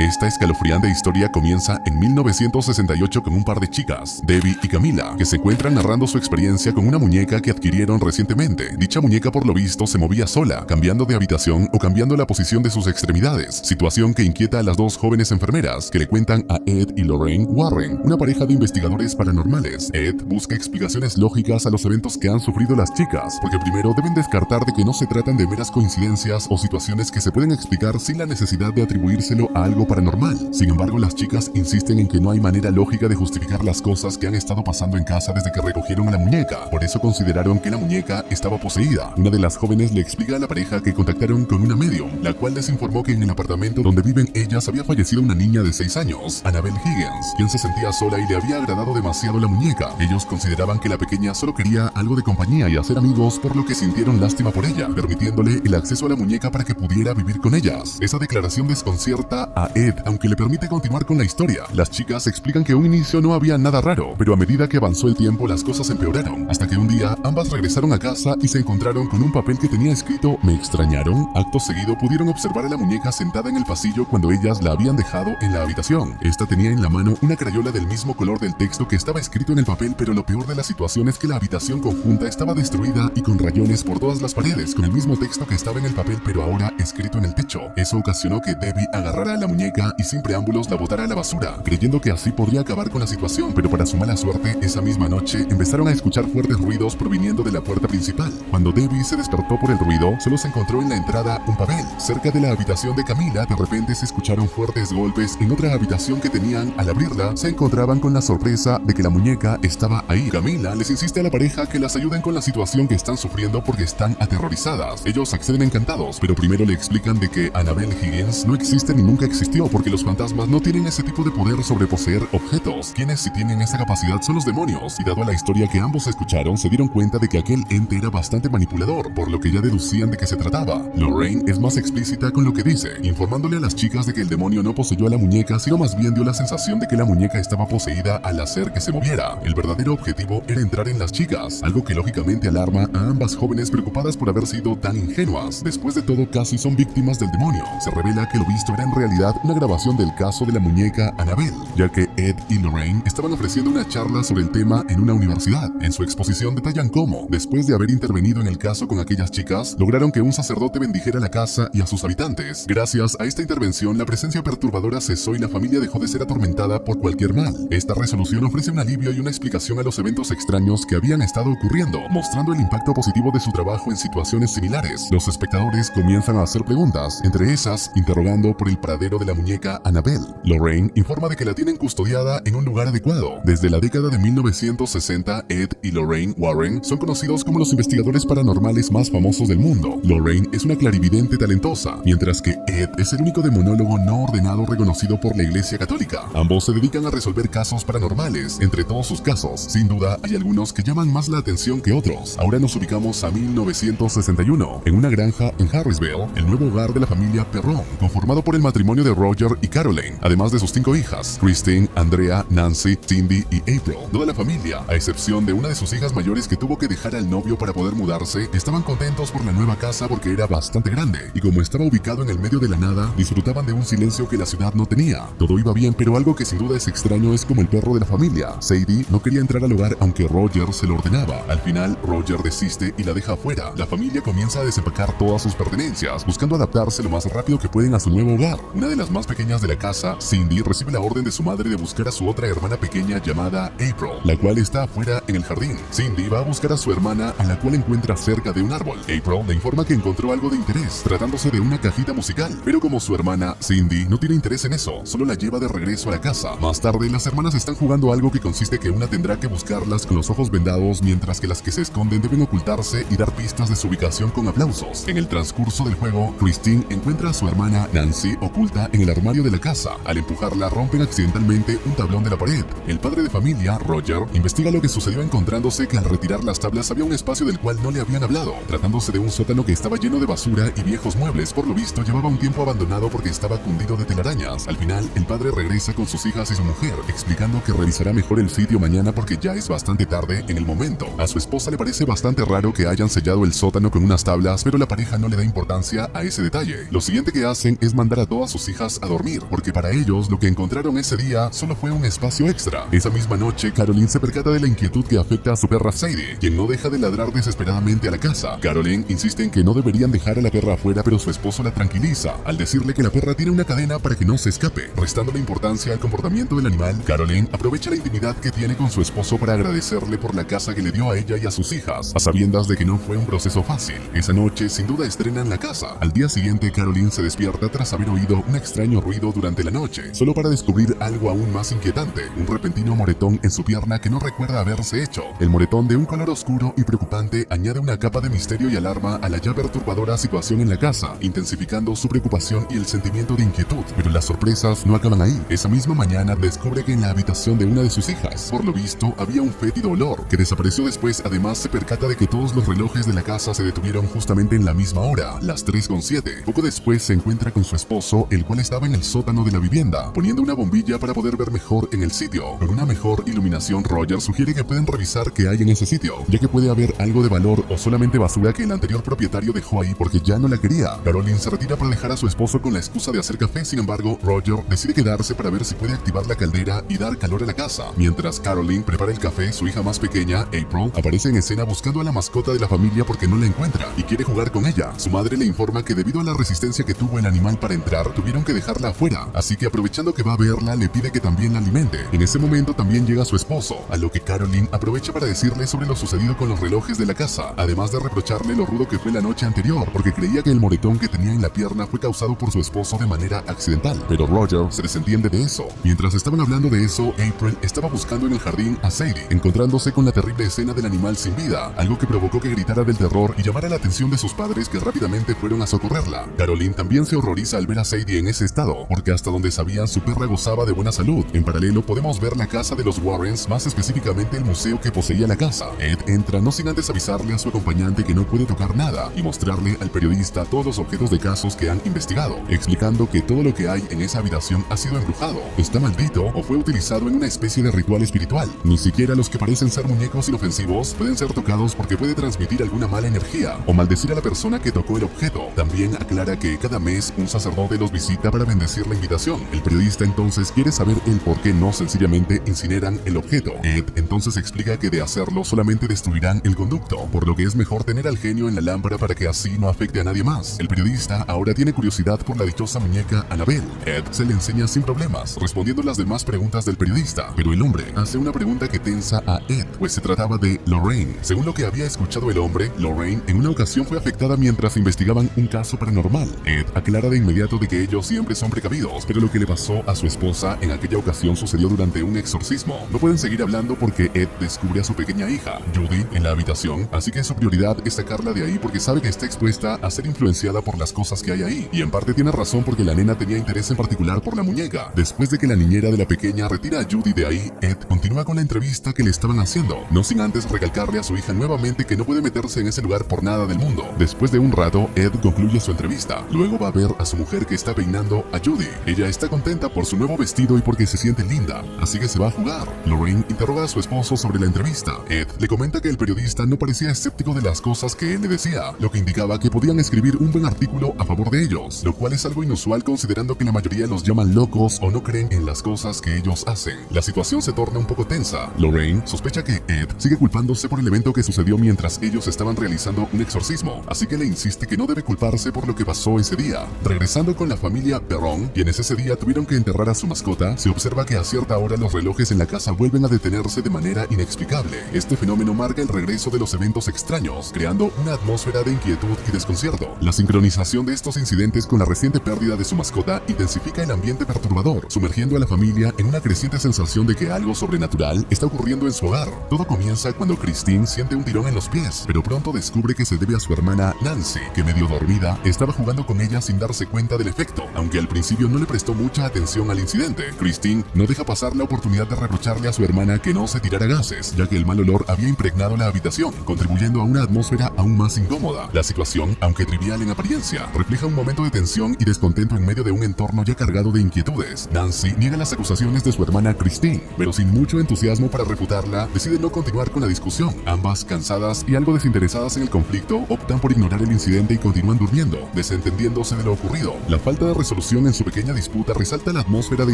Esta escalofriante historia comienza en 1968 con un par de chicas, Debbie y Camila, que se encuentran narrando su experiencia con una muñeca que adquirieron recientemente. Dicha muñeca por lo visto se movía sola, cambiando de habitación o cambiando la posición de sus extremidades, situación que inquieta a las dos jóvenes enfermeras que le cuentan a Ed y Lorraine Warren, una pareja de investigadores paranormales. Ed busca explicaciones lógicas a los eventos que han sufrido las chicas, porque primero deben descartar de que no se tratan de meras coincidencias o situaciones que se pueden explicar sin la necesidad de atribuírselo a algo paranormal. Sin embargo, las chicas insisten en que no hay manera lógica de justificar las cosas que han estado pasando en casa desde que recogieron a la muñeca. Por eso consideraron que la muñeca estaba poseída. Una de las jóvenes le explica a la pareja que contactaron con una medium, la cual les informó que en el apartamento donde viven ellas había fallecido una niña de 6 años, Annabelle Higgins, quien se sentía sola y le había agradado demasiado la muñeca. Ellos consideraban que la pequeña solo quería algo de compañía y hacer amigos, por lo que sintieron lástima por ella, permitiéndole el acceso a la muñeca para que pudiera vivir con ellas. Esa declaración desconcierta a Ed, aunque le permite continuar con la historia. Las chicas explican que a un inicio no había nada raro, pero a medida que avanzó el tiempo las cosas empeoraron, hasta que un día ambas regresaron a casa y se encontraron con un papel que tenía escrito "¿Me extrañaron?". Acto seguido pudieron observar a la muñeca sentada en el pasillo cuando ellas la habían dejado en la habitación. Esta tenía en la mano una crayola del mismo color del texto que estaba escrito en el papel, pero lo peor de la situación es que la habitación conjunta estaba destruida y con rayones por todas las paredes, con el mismo texto que estaba en el papel pero ahora escrito en el techo. Eso ocasionó que Debbie agarrara a la muñeca y sin preámbulos la botara a la basura, creyendo que así podría acabar con la situación, pero para su mala suerte, esa misma noche empezaron a escuchar fuertes ruidos proviniendo de la puerta principal. Cuando Debbie se despertó por el ruido, solo se encontró en la entrada un papel. Cerca de la habitación de Camila, de repente se escucharon fuertes golpes en otra habitación que tenían. Al abrirla, se encontraban con la sorpresa de que la muñeca estaba ahí. Camila les insiste a la pareja que las ayuden con la situación que están sufriendo porque están aterrorizadas. Ellos acceden encantados, pero primero le explican de que Annabelle Higgins no existe ni nunca existió, porque los fantasmas no tienen ese tipo de poder sobre poseer objetos. Quienes sí tienen esa capacidad son los demonios, y dado a la historia que ambos escucharon, se dieron cuenta de que aquel ente era bastante manipulador, por lo que ya deducían de qué se trataba. Lorraine es más explícita con lo que dice, informándole a las chicas de que el demonio no poseyó a la muñeca, sino más bien dio la sensación de que la muñeca estaba poseída al hacer que se moviera. El verdadero objetivo era entrar en las chicas, algo que lógicamente alarma a ambas jóvenes preocupadas por haber sido tan ingenuas. Después de todo, casi son víctimas del demonio. Se revela que lo visto era en realidad una grabación del caso de la muñeca Annabelle, ya que Ed y Lorraine estaban ofreciendo una charla sobre el tema en una universidad. En su exposición detallan cómo, después de haber intervenido en el caso con aquellas chicas, lograron que un sacerdote bendijera la casa y a sus habitantes. Gracias a esta intervención, la presencia perturbadora cesó y la familia dejó de ser atormentada por cualquier mal. Esta resolución ofrece un alivio y una explicación a los eventos extraños que habían estado ocurriendo, mostrando el impacto positivo de su trabajo en situaciones similares. Los espectadores comienzan a hacer preguntas, entre esas, interrogando por el paradero de la muñeca Annabelle. Lorraine informa de que la tienen custodiada en un lugar adecuado. Desde la década de 1960, Ed y Lorraine Warren son conocidos como los investigadores paranormales más famosos del mundo. Lorraine es una clarividente talentosa, mientras que Ed es el único demonólogo no ordenado reconocido por la Iglesia Católica. Ambos se dedican a resolver casos paranormales. Entre todos sus casos, sin duda, hay algunos que llaman más la atención que otros. Ahora nos ubicamos a 1961, en una granja en Harrisville, el nuevo hogar de la familia Perron, conformado por el matrimonio de Roger y Caroline, además de sus 5 hijas, Christine, Andrea, Nancy, Cindy y April. Toda la familia, a excepción de una de sus hijas mayores que tuvo que dejar al novio para poder mudarse, estaban contentos por la nueva casa porque era bastante grande, y como estaba ubicado en el medio de la nada, disfrutaban de un silencio que la ciudad no tenía. Todo iba bien, pero algo que sin duda es extraño es como el perro de la familia. Sadie no quería entrar al hogar aunque Roger se lo ordenaba. Al final, Roger desiste y la deja afuera. La familia comienza a desempacar todas sus pertenencias, buscando adaptarse lo más rápido que pueden a su nuevo hogar. Una de las más pequeñas de la casa, Cindy, recibe la orden de su madre de buscar a su otra hermana pequeña llamada April, la cual está afuera en el jardín. Cindy va a buscar a su hermana, a la cual encuentra cerca de un árbol. April le informa que encontró algo de interés, tratándose de una cajita musical, pero como su hermana, Cindy, no tiene interés en eso, solo la lleva de regreso a la casa. Más tarde, las hermanas están jugando algo que consiste que una tendrá que buscarlas con los ojos vendados, mientras que las que se esconden deben ocultarse y dar pistas de su ubicación con aplausos. En el transcurso del juego, Christine encuentra a su hermana Nancy oculta en el armario de la casa. Al empujarla, rompen accidentalmente un tablón de la pared. El padre de familia, Roger, investiga lo que sucedió encontrándose que al retirar las tablas había un espacio del cual no le habían hablado, tratándose de un sótano que estaba lleno de basura y viejos muebles. Por lo visto, llevaba un tiempo abandonado porque estaba cundido de telarañas. Al final, el padre regresa con sus hijas y su mujer, explicando que revisará mejor el sitio mañana porque ya es bastante tarde en el momento. A su esposa le parece bastante raro que hayan sellado el sótano con unas tablas, pero la pareja no le da importancia a ese detalle. Lo siguiente que hacen es mandar a todas sus hijas paz a dormir, porque para ellos lo que encontraron ese día solo fue un espacio extra. Esa misma noche, Caroline se percata de la inquietud que afecta a su perra Sadie, quien no deja de ladrar desesperadamente a la casa. Caroline insiste en que no deberían dejar a la perra afuera, pero su esposo la tranquiliza al decirle que la perra tiene una cadena para que no se escape. Restando la importancia al comportamiento del animal, Caroline aprovecha la intimidad que tiene con su esposo para agradecerle por la casa que le dio a ella y a sus hijas, a sabiendas de que no fue un proceso fácil. Esa noche, sin duda, estrenan la casa. Al día siguiente, Caroline se despierta tras haber oído un extraño ruido durante la noche, solo para descubrir algo aún más inquietante, un repentino moretón en su pierna que no recuerda haberse hecho. El moretón, de un color oscuro y preocupante, añade una capa de misterio y alarma a la ya perturbadora situación en la casa, intensificando su preocupación y el sentimiento de inquietud. Pero las sorpresas no acaban ahí. Esa misma mañana descubre que en la habitación de una de sus hijas, por lo visto, había un fétido olor, que desapareció después. Además, se percata de que todos los relojes de la casa se detuvieron justamente en la misma hora, las 3:07. Poco después se encuentra con su esposo, el cual estaba en el sótano de la vivienda, poniendo una bombilla para poder ver mejor en el sitio. Con una mejor iluminación, Roger sugiere que pueden revisar qué hay en ese sitio, ya que puede haber algo de valor o solamente basura que el anterior propietario dejó ahí porque ya no la quería. Caroline se retira para dejar a su esposo con la excusa de hacer café. Sin embargo, Roger decide quedarse para ver si puede activar la caldera y dar calor a la casa. Mientras Caroline prepara el café, su hija más pequeña, April, aparece en escena buscando a la mascota de la familia porque no la encuentra y quiere jugar con ella. Su madre le informa que debido a la resistencia que tuvo el animal para entrar, tuvieron que dejarla afuera, así que aprovechando que va a verla, le pide que también la alimente. En ese momento también llega su esposo, a lo que Caroline aprovecha para decirle sobre lo sucedido con los relojes de la casa, además de reprocharle lo rudo que fue la noche anterior, porque creía que el moretón que tenía en la pierna fue causado por su esposo de manera accidental. Pero Roger se desentiende de eso. Mientras estaban hablando de eso, April estaba buscando en el jardín a Sadie, encontrándose con la terrible escena del animal sin vida, algo que provocó que gritara del terror y llamara la atención de sus padres, que rápidamente fueron a socorrerla. Caroline también se horroriza al ver a Sadie en ese estado, porque hasta donde sabían su perra gozaba de buena salud. En paralelo podemos ver la casa de los Warrens, más específicamente el museo que poseía la casa. Ed entra no sin antes avisarle a su acompañante que no puede tocar nada y mostrarle al periodista todos los objetos de casos que han investigado, explicando que todo lo que hay en esa habitación ha sido embrujado, está maldito o fue utilizado en una especie de ritual espiritual. Ni siquiera los que parecen ser muñecos inofensivos pueden ser tocados porque puede transmitir alguna mala energía o maldecir a la persona que tocó el objeto. También aclara que cada mes un sacerdote los visita para bendecir la invitación. El periodista entonces quiere saber el por qué no sencillamente incineran el objeto. Ed entonces explica que de hacerlo solamente destruirán el conducto, por lo que es mejor tener al genio en la lámpara para que así no afecte a nadie más. El periodista ahora tiene curiosidad por la dichosa muñeca Annabelle. Ed se le enseña sin problemas, respondiendo las demás preguntas del periodista, pero el hombre hace una pregunta que tensa a Ed, pues se trataba de Lorraine. Según lo que había escuchado el hombre, Lorraine en una ocasión fue afectada mientras investigaban un caso paranormal. Ed aclara de inmediato de que ellos siempre son precavidos, pero lo que le pasó a su esposa en aquella ocasión sucedió durante un exorcismo. No pueden seguir hablando porque Ed descubre a su pequeña hija, Judy, en la habitación, así que su prioridad es sacarla de ahí porque sabe que está expuesta a ser influenciada por las cosas que hay ahí. Y en parte tiene razón, porque la nena tenía interés en particular por la muñeca. Después de que la niñera de la pequeña retira a Judy de ahí, Ed continúa con la entrevista que le estaban haciendo, no sin antes recalcarle a su hija nuevamente que no puede meterse en ese lugar por nada del mundo. Después de un rato, Ed concluye su entrevista. Luego va a ver a su mujer, que está peinando a Judy. Ella está contenta por su nuevo vestido y porque se siente linda, así que se va a jugar. Lorraine interroga a su esposo sobre la entrevista. Ed le comenta que el periodista no parecía escéptico de las cosas que él le decía, lo que indicaba que podían escribir un buen artículo a favor de ellos, lo cual es algo inusual considerando que la mayoría los llaman locos o no creen en las cosas que ellos hacen. La situación se torna un poco tensa. Lorraine sospecha que Ed sigue culpándose por el evento que sucedió mientras ellos estaban realizando un exorcismo, así que le insiste que no debe culparse por lo que pasó ese día. Regresando con la familia Perron, quienes ese día tuvieron que enterrar a su mascota, se observa que a cierta hora los relojes en la casa vuelven a detenerse de manera inexplicable. Este fenómeno marca el regreso de los eventos extraños, creando una atmósfera de inquietud y desconcierto. La sincronización de estos incidentes con la reciente pérdida de su mascota intensifica el ambiente perturbador, sumergiendo a la familia en una creciente sensación de que algo sobrenatural está ocurriendo en su hogar. Todo comienza cuando Christine siente un tirón en los pies, pero pronto descubre que se debe a su hermana Nancy, que medio dormida estaba jugando con ella sin darse cuenta del efecto, aunque al principio no le prestó mucha atención al incidente. Christine no deja pasar la oportunidad de reprocharle a su hermana que no se tirara gases, ya que el mal olor había impregnado la habitación, contribuyendo a una atmósfera aún más incómoda. La situación, aunque trivial en apariencia, refleja un momento de tensión y descontento en medio de un entorno ya cargado de inquietudes. Nancy niega las acusaciones de su hermana Christine, pero sin mucho entusiasmo para refutarla, decide no continuar con la discusión. Ambas, cansadas y algo desinteresadas en el conflicto, optan por ignorar el incidente y continúan durmiendo, desentendiéndose de lo ocurrido. La falta de resolución resolución en su pequeña disputa resalta la atmósfera de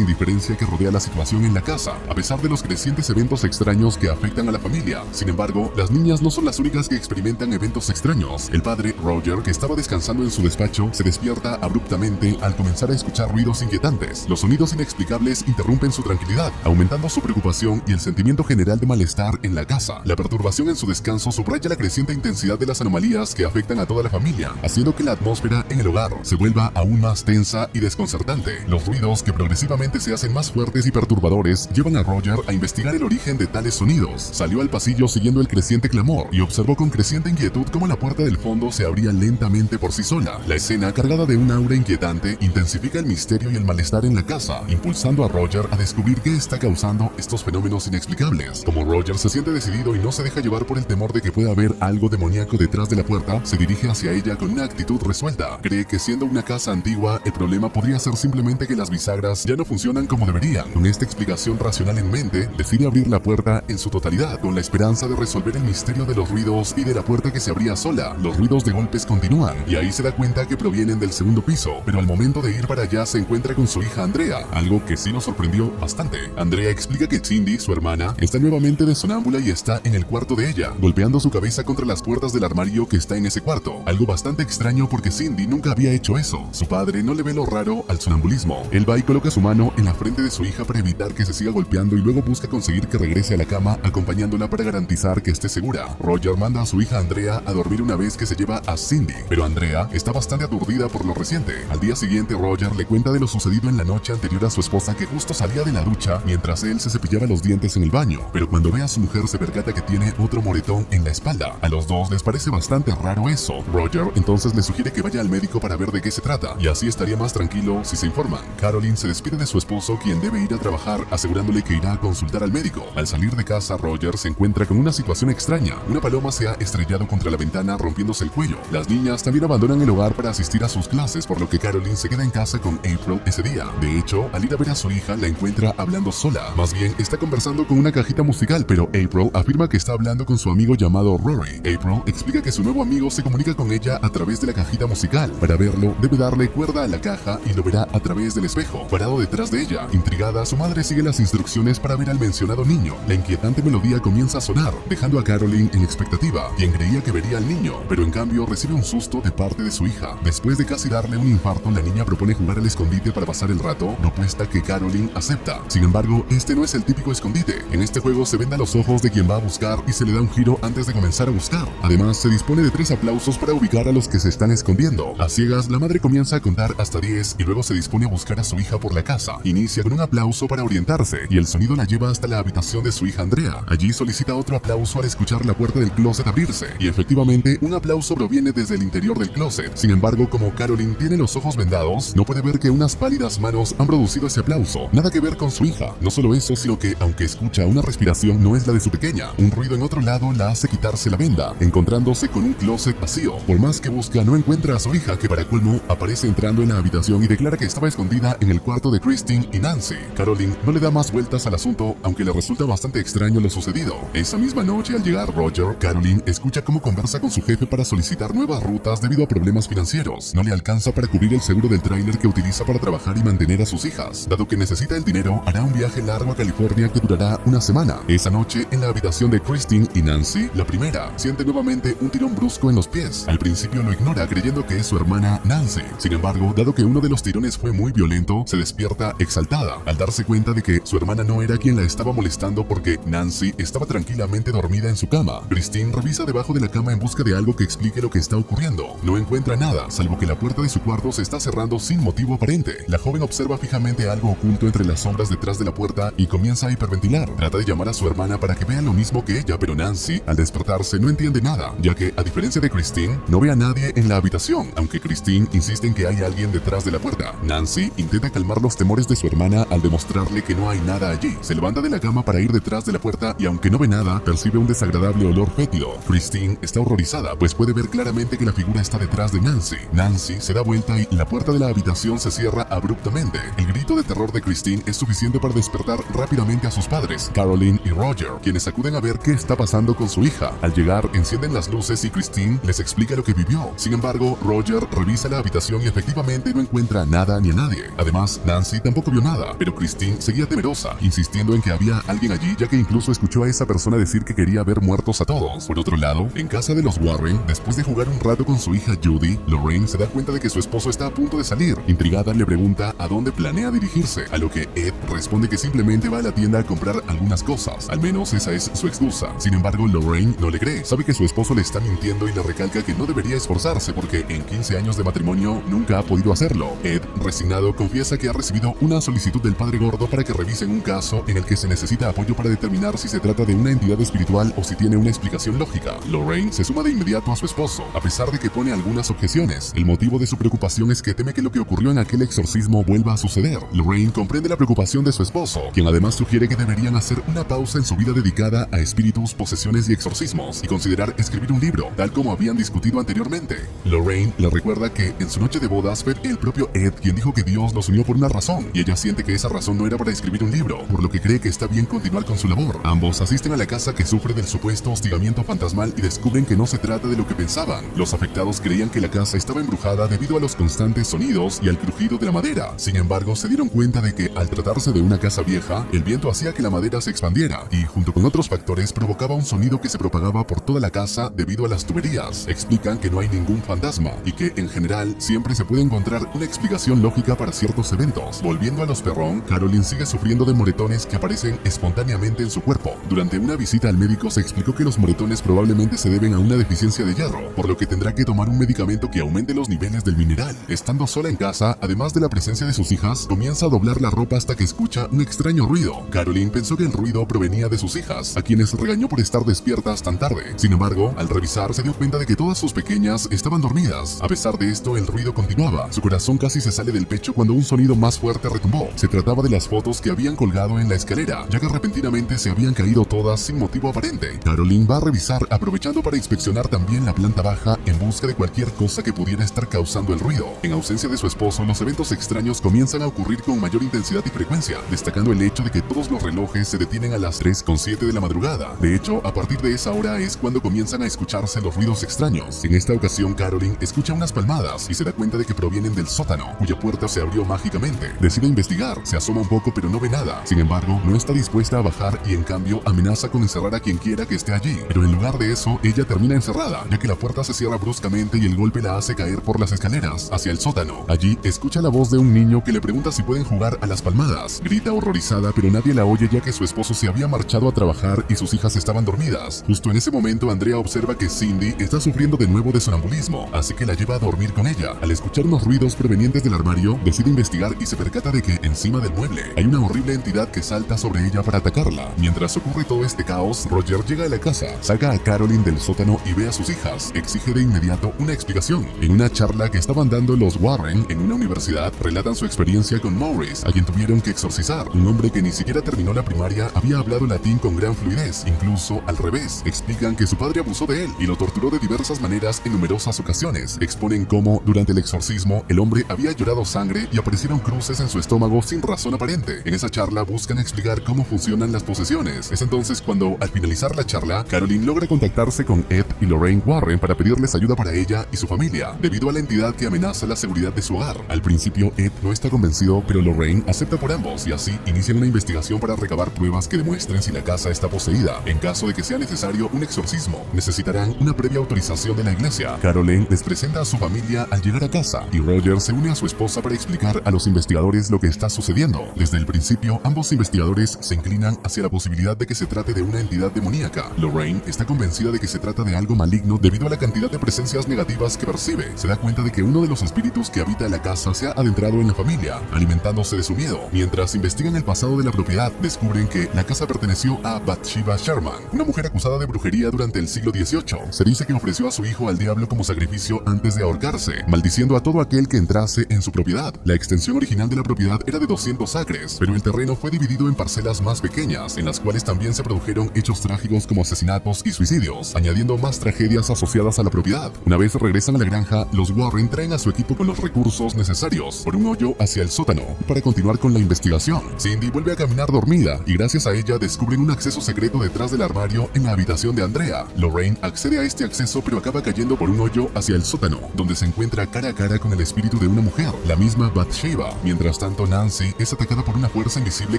indiferencia que rodea la situación en la casa, a pesar de los crecientes eventos extraños que afectan a la familia. Sin embargo, las niñas no son las únicas que experimentan eventos extraños. El padre, Roger, que estaba descansando en su despacho, se despierta abruptamente al comenzar a escuchar ruidos inquietantes. Los sonidos inexplicables interrumpen su tranquilidad, aumentando su preocupación y el sentimiento general de malestar en la casa. La perturbación en su descanso subraya la creciente intensidad de las anomalías que afectan a toda la familia, haciendo que la atmósfera en el hogar se vuelva aún más tensa y desconcertante. Los ruidos, que progresivamente se hacen más fuertes y perturbadores, llevan a Roger a investigar el origen de tales sonidos. Salió al pasillo siguiendo el creciente clamor y observó con creciente inquietud cómo la puerta del fondo se abría lentamente por sí sola. La escena, cargada de un aura inquietante, intensifica el misterio y el malestar en la casa, impulsando a Roger a descubrir qué está causando estos fenómenos inexplicables. Como Roger se siente decidido y no se deja llevar por el temor de que pueda haber algo demoníaco detrás de la puerta, se dirige hacia ella con una actitud resuelta. Cree que siendo una casa antigua, el problema podría ser simplemente que las bisagras ya no funcionan como deberían. Con esta explicación racional en mente, decide abrir la puerta en su totalidad, con la esperanza de resolver el misterio de los ruidos y de la puerta que se abría sola. Los ruidos de golpes continúan, y ahí se da cuenta que provienen del segundo piso, pero al momento de ir para allá se encuentra con su hija Andrea, algo que sí lo sorprendió bastante. Andrea explica que Cindy, su hermana, está nuevamente de sonámbula y está en el cuarto de ella, golpeando su cabeza contra las puertas del armario que está en ese cuarto, algo bastante extraño porque Cindy nunca había hecho eso. Su padre no le ve lo raro al sonambulismo. Él va y coloca su mano en la frente de su hija para evitar que se siga golpeando y luego busca conseguir que regrese a la cama acompañándola para garantizar que esté segura. Roger manda a su hija Andrea a dormir una vez que se lleva a Cindy, pero Andrea está bastante aturdida por lo reciente. Al día siguiente, Roger le cuenta de lo sucedido en la noche anterior a su esposa, que justo salía de la ducha mientras él se cepillaba los dientes en el baño, pero cuando ve a su mujer se percata que tiene otro moretón en la espalda. A los dos les parece bastante raro eso. Roger entonces le sugiere que vaya al médico para ver de qué se trata, y así estaría más tranquilo si se informan. Caroline se despide de su esposo, quien debe ir a trabajar, asegurándole que irá a consultar al médico. Al salir de casa, Roger se encuentra con una situación extraña. Una paloma se ha estrellado contra la ventana, rompiéndose el cuello. Las niñas también abandonan el hogar para asistir a sus clases, por lo que Caroline se queda en casa con April ese día. De hecho, al ir a ver a su hija, la encuentra hablando sola. Más bien, está conversando con una cajita musical, pero April afirma que está hablando con su amigo llamado Rory. April explica que su nuevo amigo se comunica con ella a través de la cajita musical. Para verlo, debe darle cuerda a la caja y lo verá a través del espejo, parado detrás de ella. Intrigada, su madre sigue las instrucciones para ver al mencionado niño. La inquietante melodía comienza a sonar, dejando a Caroline en expectativa, quien creía que vería al niño, pero en cambio recibe un susto de parte de su hija. Después de casi darle un infarto, la niña propone jugar al escondite para pasar el rato, propuesta que Caroline acepta. Sin embargo, este no es el típico escondite. En este juego se venda los ojos de quien va a buscar y se le da un giro antes de comenzar a buscar. Además, se dispone de 3 aplausos para ubicar a los que se están escondiendo. A ciegas, la madre comienza a contar hasta 10 y luego se dispone a buscar a su hija por la casa. Inicia con un aplauso para orientarse y el sonido la lleva hasta la habitación de su hija Andrea. Allí solicita otro aplauso al escuchar la puerta del closet abrirse, y efectivamente un aplauso proviene desde el interior del closet. Sin embargo, como Caroline tiene los ojos vendados, no puede ver que unas pálidas manos han producido ese aplauso. Nada que ver con su hija. No solo eso, sino que aunque escucha una respiración, no es la de su pequeña. Un ruido en otro lado la hace quitarse la venda, encontrándose con un closet vacío. Por más que busca, no encuentra a su hija, que para colmo aparece entrando en la habitación y declara que estaba escondida en el cuarto de Christine y Nancy. Caroline no le da más vueltas al asunto, aunque le resulta bastante extraño lo sucedido. Esa misma noche, al llegar Roger, Caroline escucha cómo conversa con su jefe para solicitar nuevas rutas debido a problemas financieros. No le alcanza para cubrir el seguro del tráiler que utiliza para trabajar y mantener a sus hijas. Dado que necesita el dinero, hará un viaje largo a California que durará una semana. Esa noche, en la habitación de Christine y Nancy, la primera siente nuevamente un tirón brusco en los pies. Al principio lo ignora, creyendo que es su hermana Nancy. Sin embargo, dado que uno de los tirones fue muy violento, se despierta exaltada al darse cuenta de que su hermana no era quien la estaba molestando, porque Nancy estaba tranquilamente dormida en su cama. Christine revisa debajo de la cama en busca de algo que explique lo que está ocurriendo. No encuentra nada, salvo que la puerta de su cuarto se está cerrando sin motivo aparente. La joven observa fijamente algo oculto entre las sombras detrás de la puerta y comienza a hiperventilar. Trata de llamar a su hermana para que vea lo mismo que ella, pero Nancy, al despertarse, no entiende nada, ya que, a diferencia de Christine, no ve a nadie en la habitación, aunque Christine insiste en que hay alguien detrás de la puerta. Nancy intenta calmar los temores de su hermana al demostrarle que no hay nada allí. Se levanta de la cama para ir detrás de la puerta y, aunque no ve nada, percibe un desagradable olor fétido. Christine está horrorizada, pues puede ver claramente que la figura está detrás de Nancy. Nancy se da vuelta y la puerta de la habitación se cierra abruptamente. El grito de terror de Christine es suficiente para despertar rápidamente a sus padres, Caroline y Roger, quienes acuden a ver qué está pasando con su hija. Al llegar, encienden las luces y Christine les explica lo que vivió. Sin embargo, Roger revisa la habitación y efectivamente no encuentra encuentra nada ni a nadie. Además, Nancy tampoco vio nada, pero Christine seguía temerosa, insistiendo en que había alguien allí, ya que incluso escuchó a esa persona decir que quería ver muertos a todos. Por otro lado, en casa de los Warren, después de jugar un rato con su hija Judy, Lorraine se da cuenta de que su esposo está a punto de salir. Intrigada, le pregunta a dónde planea dirigirse, a lo que Ed responde que simplemente va a la tienda a comprar algunas cosas. Al menos esa es su excusa. Sin embargo, Lorraine no le cree. Sabe que su esposo le está mintiendo y le recalca que no debería esforzarse porque en 15 años de matrimonio nunca ha podido hacerlo. Ed, resignado, confiesa que ha recibido una solicitud del padre gordo para que revisen un caso en el que se necesita apoyo para determinar si se trata de una entidad espiritual o si tiene una explicación lógica. Lorraine se suma de inmediato a su esposo, a pesar de que pone algunas objeciones. El motivo de su preocupación es que teme que lo que ocurrió en aquel exorcismo vuelva a suceder. Lorraine comprende la preocupación de su esposo, quien además sugiere que deberían hacer una pausa en su vida dedicada a espíritus, posesiones y exorcismos, y considerar escribir un libro, tal como habían discutido anteriormente. Lorraine le recuerda que en su noche de bodas fue el propio Ed quien dijo que Dios los unió por una razón, y ella siente que esa razón no era para escribir un libro, por lo que cree que está bien continuar con su labor. Ambos asisten a la casa que sufre del supuesto hostigamiento fantasmal y descubren que no se trata de lo que pensaban. Los afectados creían que la casa estaba embrujada debido a los constantes sonidos y al crujido de la madera. Sin embargo, se dieron cuenta de que al tratarse de una casa vieja, el viento hacía que la madera se expandiera y, junto con otros factores, provocaba un sonido que se propagaba por toda la casa debido a las tuberías. Explican que no hay ningún fantasma y que, en general, siempre se puede encontrar una explicación lógica para ciertos eventos. Volviendo a los Perron, Caroline sigue sufriendo de moretones que aparecen espontáneamente en su cuerpo. Durante una visita al médico se explicó que los moretones probablemente se deben a una deficiencia de hierro, por lo que tendrá que tomar un medicamento que aumente los niveles del mineral. Estando sola en casa, además de la presencia de sus hijas, comienza a doblar la ropa hasta que escucha un extraño ruido. Caroline pensó que el ruido provenía de sus hijas, a quienes regañó por estar despiertas tan tarde. Sin embargo, al revisar se dio cuenta de que todas sus pequeñas estaban dormidas. A pesar de esto, el ruido continuaba. Su corazón casi se sale del pecho cuando un sonido más fuerte retumbó. Se trataba de las fotos que habían colgado en la escalera, ya que repentinamente se habían caído todas sin motivo aparente. Caroline va a revisar, aprovechando para inspeccionar también la planta baja en busca de cualquier cosa que pudiera estar causando el ruido. En ausencia de su esposo, los eventos extraños comienzan a ocurrir con mayor intensidad y frecuencia, destacando el hecho de que todos los relojes se detienen a las 3:07 de la madrugada. De hecho, a partir de esa hora es cuando comienzan a escucharse los ruidos extraños. En esta ocasión, Caroline escucha unas palmadas y se da cuenta de que provienen del sótano, cuya puerta se abrió mágicamente. Decide investigar, se asoma un poco pero no ve nada. Sin embargo, no está dispuesta a bajar y en cambio amenaza con encerrar a quien quiera que esté allí. Pero en lugar de eso, ella termina encerrada, ya que la puerta se cierra bruscamente y el golpe la hace caer por las escaleras hacia el sótano. Allí escucha la voz de un niño que le pregunta si pueden jugar a las palmadas. Grita horrorizada, pero nadie la oye ya que su esposo se había marchado a trabajar y sus hijas estaban dormidas. Justo en ese momento, Andrea observa que Cindy está sufriendo de nuevo de sonambulismo, así que la lleva a dormir con ella. Al escuchar unos ruidos provenientes del armario, decide investigar y se percata de que encima del mueble hay una horrible entidad que salta sobre ella para atacarla. Mientras ocurre todo este caos, Roger llega a la casa, saca a Caroline del sótano y ve a sus hijas. Exige de inmediato una explicación. En una charla que estaban dando los Warren en una universidad, relatan su experiencia con Maurice, a quien tuvieron que exorcizar. Un hombre que ni siquiera terminó la primaria había hablado latín con gran fluidez, incluso al revés. Explican que su padre abusó de él y lo torturó de diversas maneras en numerosas ocasiones. Exponen cómo, durante el exorcismo, el hombre había llorado sangre y aparecieron cruces en su estómago sin razón aparente. En esa charla buscan explicar cómo funcionan las posesiones. Es entonces cuando, al finalizar la charla, Caroline logra contactarse con Ed y Lorraine Warren para pedirles ayuda para ella y su familia, debido a la entidad que amenaza la seguridad de su hogar. Al principio, Ed no está convencido, pero Lorraine acepta por ambos y así inician una investigación para recabar pruebas que demuestren si la casa está poseída. En caso de que sea necesario un exorcismo, necesitarán una previa autorización de la iglesia. Caroline les presenta a su familia al llegar a casa y Roger se une a su esposa para explicar a los investigadores lo que está sucediendo. Desde el principio, ambos investigadores se inclinan hacia la posibilidad de que se trate de una entidad demoníaca. Lorraine está convencida de que se trata de algo maligno debido a la cantidad de presencias negativas que percibe. Se da cuenta de que uno de los espíritus que habita la casa se ha adentrado en la familia, alimentándose de su miedo. Mientras investigan el pasado de la propiedad, descubren que la casa perteneció a Bathsheba Sherman, una mujer acusada de brujería durante el siglo XVIII. Se dice que ofreció a su hijo al diablo como sacrificio antes de ahorcarse, maldiciendo a todo aquel que entrase en su propiedad. La extensión original de la propiedad era de 200 acres, pero el terreno fue dividido en parcelas más pequeñas, en las cuales también se produjeron hechos trágicos como asesinatos y suicidios, añadiendo más tragedias asociadas a la propiedad. Una vez regresan a la granja, los Warren traen a su equipo con los recursos necesarios por un hoyo hacia el sótano para continuar con la investigación. Cindy vuelve a caminar dormida y gracias a ella descubren un acceso secreto detrás del armario en la habitación de Andrea. Lorraine accede a este acceso pero acaba cayendo por un hoyo hacia el sótano, donde se encuentra cara a cara con el espíritu espíritu de una mujer, la misma Bathsheba. Mientras tanto, Nancy es atacada por una fuerza invisible